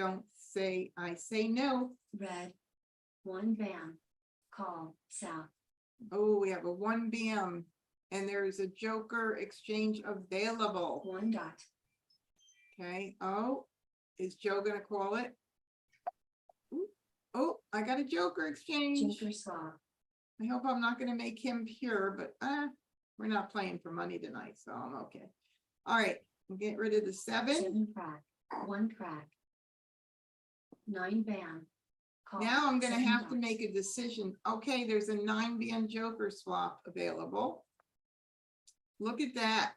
say no. red, 1 bam, call, south, Oh, we have a 1 bam and there's a joker exchange available. 1 dot, Okay, oh, is Joe gonna call it? Ooh, oh, I got a joker exchange. joker swap, I hope I'm not gonna make him pure, but we're not playing for money tonight, so I'm okay. All right, we'll get rid of the 7. 7 crack, 1 crack, 9 bam, call. Now I'm gonna 7 have to dots. make a decision. Okay, there's a 9 band joker swap available. Look at that.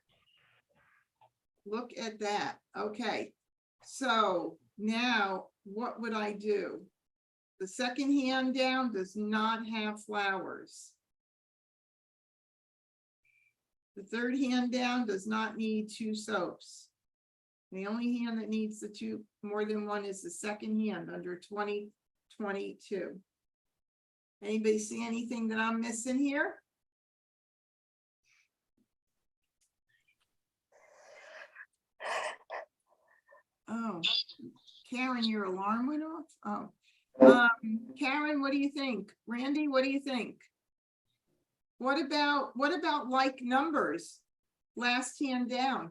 Look at that. Okay, so now what would I do? The second hand down does not have flowers. The third hand down does not need 2 soaps. The only hand that needs the 2, more than 1, is the second hand under 2022. Anybody see anything that I'm missing here? Oh, Karen, your alarm went off? Oh, Karen, what do you think? Randy, what do you think? What about like numbers? Last hand down.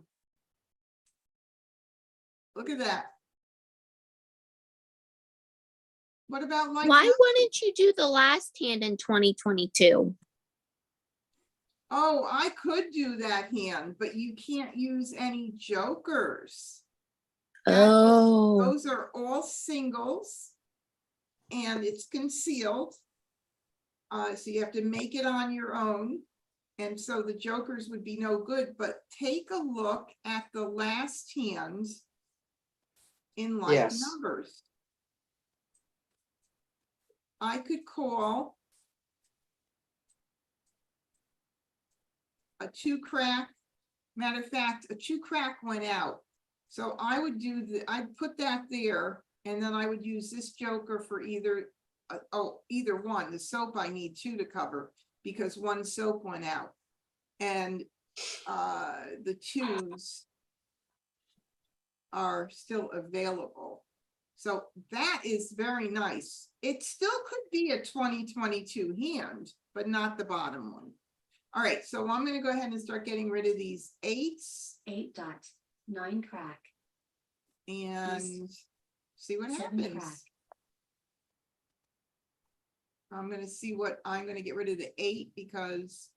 Look at that. What about like? Why wouldn't you do the last hand in 2022? Oh, I could do that hand, but you can't use any jokers. Oh, Those are all singles and it's concealed. So you have to make it on your own. And so the jokers would be no good, but take a look at the last hand in like Yes. numbers. I could call a 2 crack. Matter of fact, a 2 crack went out. So I would I'd put that there and then I would use this joker for either one. The soap I need 2 to cover because 1 soap went out. And the 2s are still available. So that is very nice. It still could be a 2022 hand, but not the bottom one. All right, so I'm going to go ahead and start getting rid of these 8s 8 dot, 9 crack, and see what 7 happens. crack, I'm going to see what I'm going to get rid of the 8 because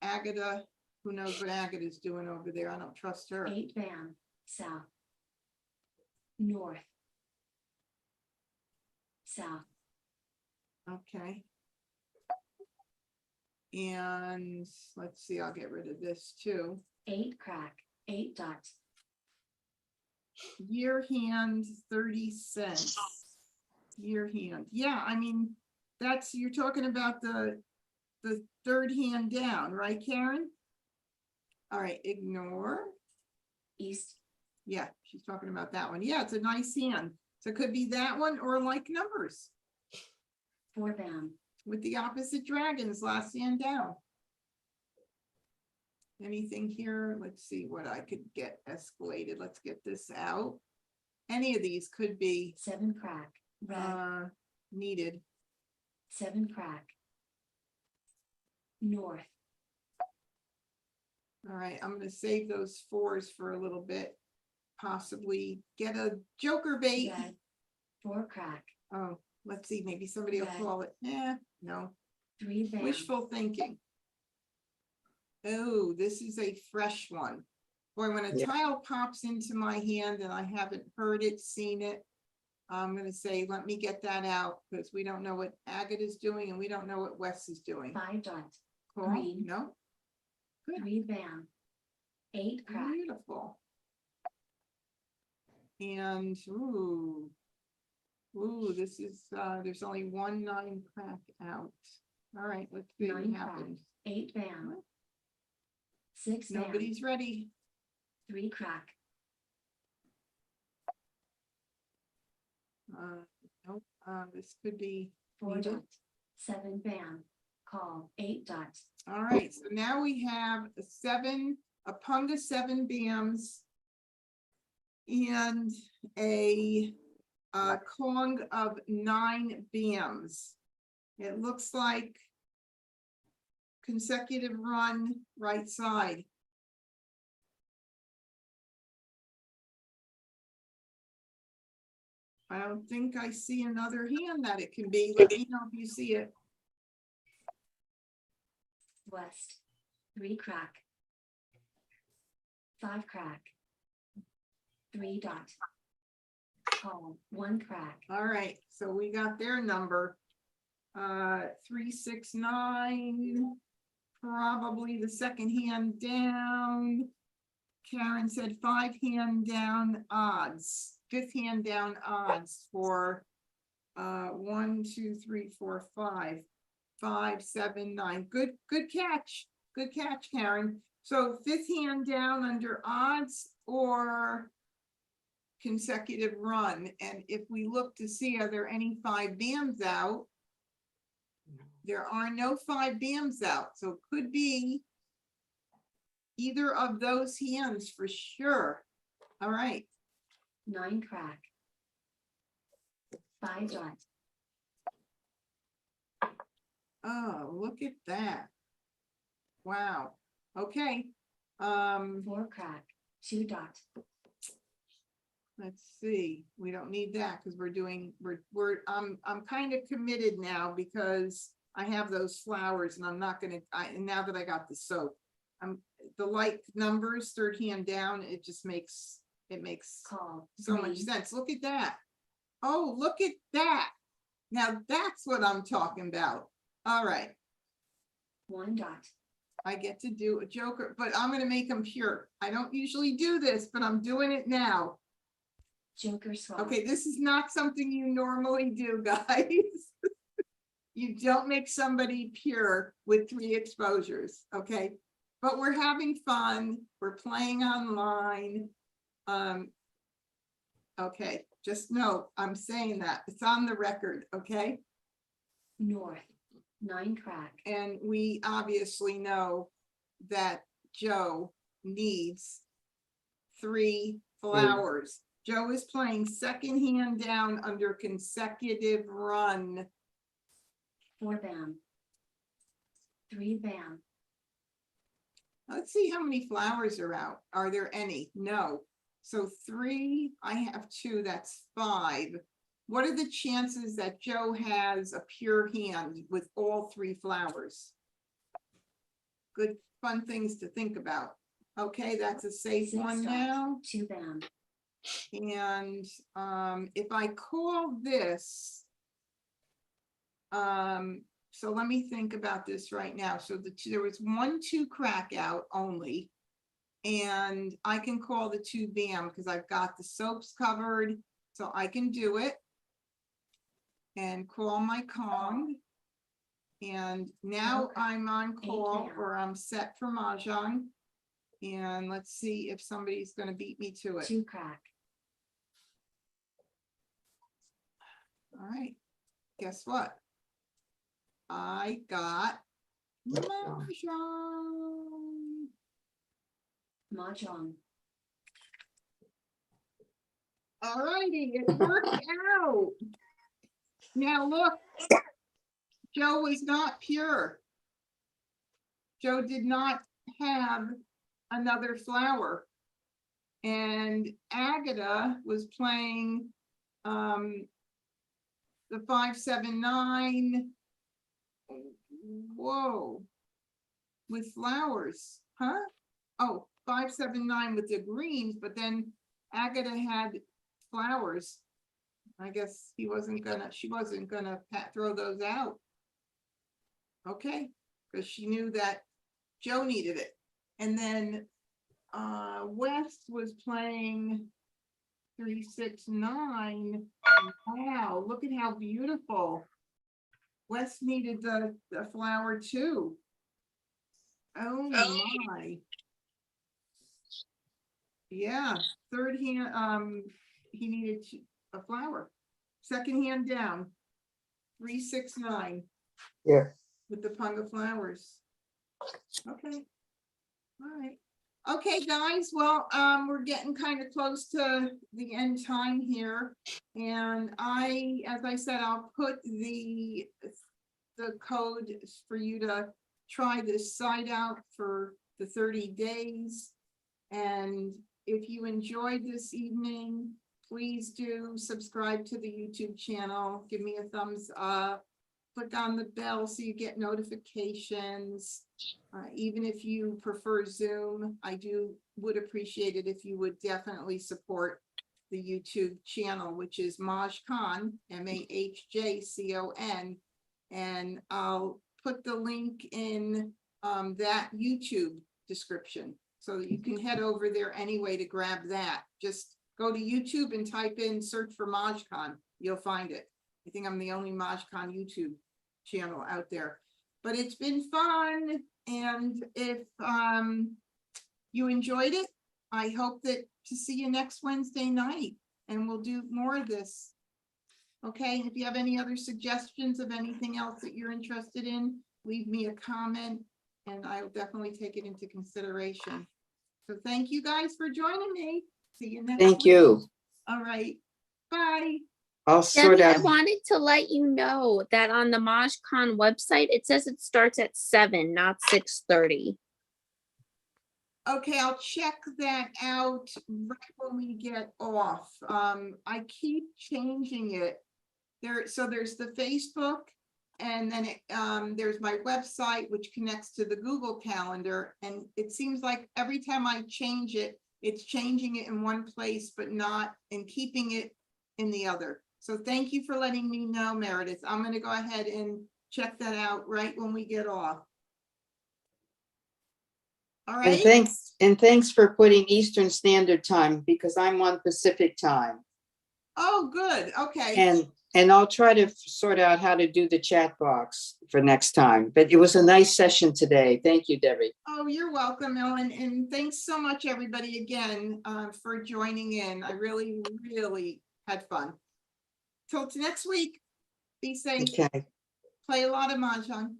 Agatha, who knows what Agatha's doing over there? I don't trust her. 8 bam, south, north, south, Okay. And let's see, I'll get rid of this too. 8 crack, 8 dot, Year hand, 30 cents. Year hand. Yeah, I mean, you're talking about the third hand down, right, Karen? All right, ignore. east, Yeah, she's talking about that one. Yeah, it's a nice hand. So it could be that one or like numbers 4 bam, with the opposite dragons, last hand down. Anything here? Let's see what I could get escalated. Let's get this out. Any of these could be 7 crack, red, needed. 7 crack, north, All right, I'm gonna save those 4s for a little bit. Possibly get a joker bait. red, 4 crack, Oh, let's see, maybe somebody will Red. call it. No, 3 bam, wishful thinking. Oh, this is a fresh one. Boy, when a Yeah. tile pops into my hand and I haven't heard it, seen it, I'm gonna say, let me get that out because we don't know what Agatha's doing and we don't know what Wes is doing. 5 dot, Call? green. No? Good. 3 bam. 8 crack. Beautiful. And, ooh, this is, there's only 1 9 crack out. All right, let's see what 9 crack. happens. 8 bam. 6 bam. Nobody's ready. 3 crack. Nope, this could be. 4 needed. dot. 7 bam. Call. 8 dot. All right, so now we have a punga 7 bams and a Kong of 9 bams. It looks like consecutive run right side. I don't think I see another hand that it can be. Let me know if you see it. West. 3 crack. 5 crack. 3 dot. Call. 1 crack. All right, so we got their number. 369, probably the second hand down. Karen said 5 hand down odds, 5th hand down odds for 1, 2, 3, 4, 5, 5, 7, 9. Good catch. Good catch, Karen. So 5th hand down under odds or consecutive run. And if we look to see, are there any 5 bams out? There are no 5 bams out. So it could be either of those hands for sure. All right. 9 crack. 5 dot. Oh, look at that. Wow. Okay. 4 crack. 2 dot. Let's see. We don't need that because I'm kind of committed now because I have those flowers and I'm not gonna, now that I got the soap. The light numbers, 3rd hand down, it makes Call. so much 3. sense. Look at that. Oh, look at that. Now that's what I'm talking about. All right. 1 dot. I get to do a joker, but I'm gonna make them pure. I don't usually do this, but I'm doing it now. Joker swap. Okay, this is not something you normally do, guys. You don't make somebody pure with 3 exposures, okay? But we're having fun. We're playing online. Okay, just know I'm saying that. It's on the record, okay? North. 9 crack. And we obviously know that Joe needs 3 flowers. Joe is playing 2nd hand down under consecutive run. 4 bam. 3 bam. Let's see how many flowers are out. Are there any? No. So 3, I have 2, that's 5. What are the chances that Joe has a pure hand with all 3 flowers? Good, fun things to think about. Okay, that's a safe 6 one dot. now. 2 bam. And if I call this, so let me think about this right now. So there was 1 2 crack out only. And I can call the 2 bam because I've got the soaps covered, so I can do it. And call my Kong. And now Okay. I'm on 8 call bam. or I'm set for Mahjong. And let's see if somebody's gonna beat me to it. 2 crack. All right, guess what? I got Mahjong. Mahjong. All righty, it worked out. Now look, Joe was not pure. Joe did not have another flower. And Agatha was playing the 5 7 9. Whoa, with flowers, huh? Oh, 5 7 9 with the greens, but then Agatha had flowers. I guess she wasn't gonna throw those out. Okay, because she knew that Joe needed it. And then West was playing 369. Wow, look at how beautiful. West needed the flower too. Oh my. Yeah, third hand, he needed a flower. Second hand down. 369 Yeah. with the punga flowers. Okay. All right. Okay, guys, well, we're getting kind of close to the end time here. And as I said, I'll put the code for you to try this site out for the 30 days. And if you enjoyed this evening, please do subscribe to the YouTube channel. Give me a thumbs up. Click on the bell so you get notifications. Even if you prefer Zoom, I would appreciate it if you would definitely support the YouTube channel, which is Mahjong, MAHJCON. And I'll put the link in that YouTube description so that you can head over there anyway to grab that. Just go to YouTube and type in, search for Mahjong. You'll find it. I think I'm the only Mahjong YouTube channel out there. But it's been fun. And if you enjoyed it, I hope to see you next Wednesday night, and we'll do more of this. Okay, if you have any other suggestions of anything else that you're interested in, leave me a comment and I'll definitely take it into consideration. So thank you guys for joining me. See you next Thank week. you. All right, bye. I'll sort Debbie, I out. wanted to let you know that on the MajCon website, it says it starts at 7, not 6:30. Okay, I'll check that out right when we get off. I keep changing it. So there's the Facebook, and then there's my website, which connects to the Google Calendar. And it seems like every time I change it, it's changing it in one place, but not and keeping it in the other. So thank you for letting me know, Meredith. I'm going to go ahead and check that out right when we get off. All And right. thanks for putting Eastern Standard Time because I'm on Pacific Time. Oh, good. Okay. And I'll try to sort out how to do the chat box for next time. But it was a nice session today. Thank you, Debbie. Oh, you're welcome, Ellen. And thanks so much, everybody, again, for joining in. I really, really had fun. Till next week. Be safe. Okay. Play a lot of Mahjong.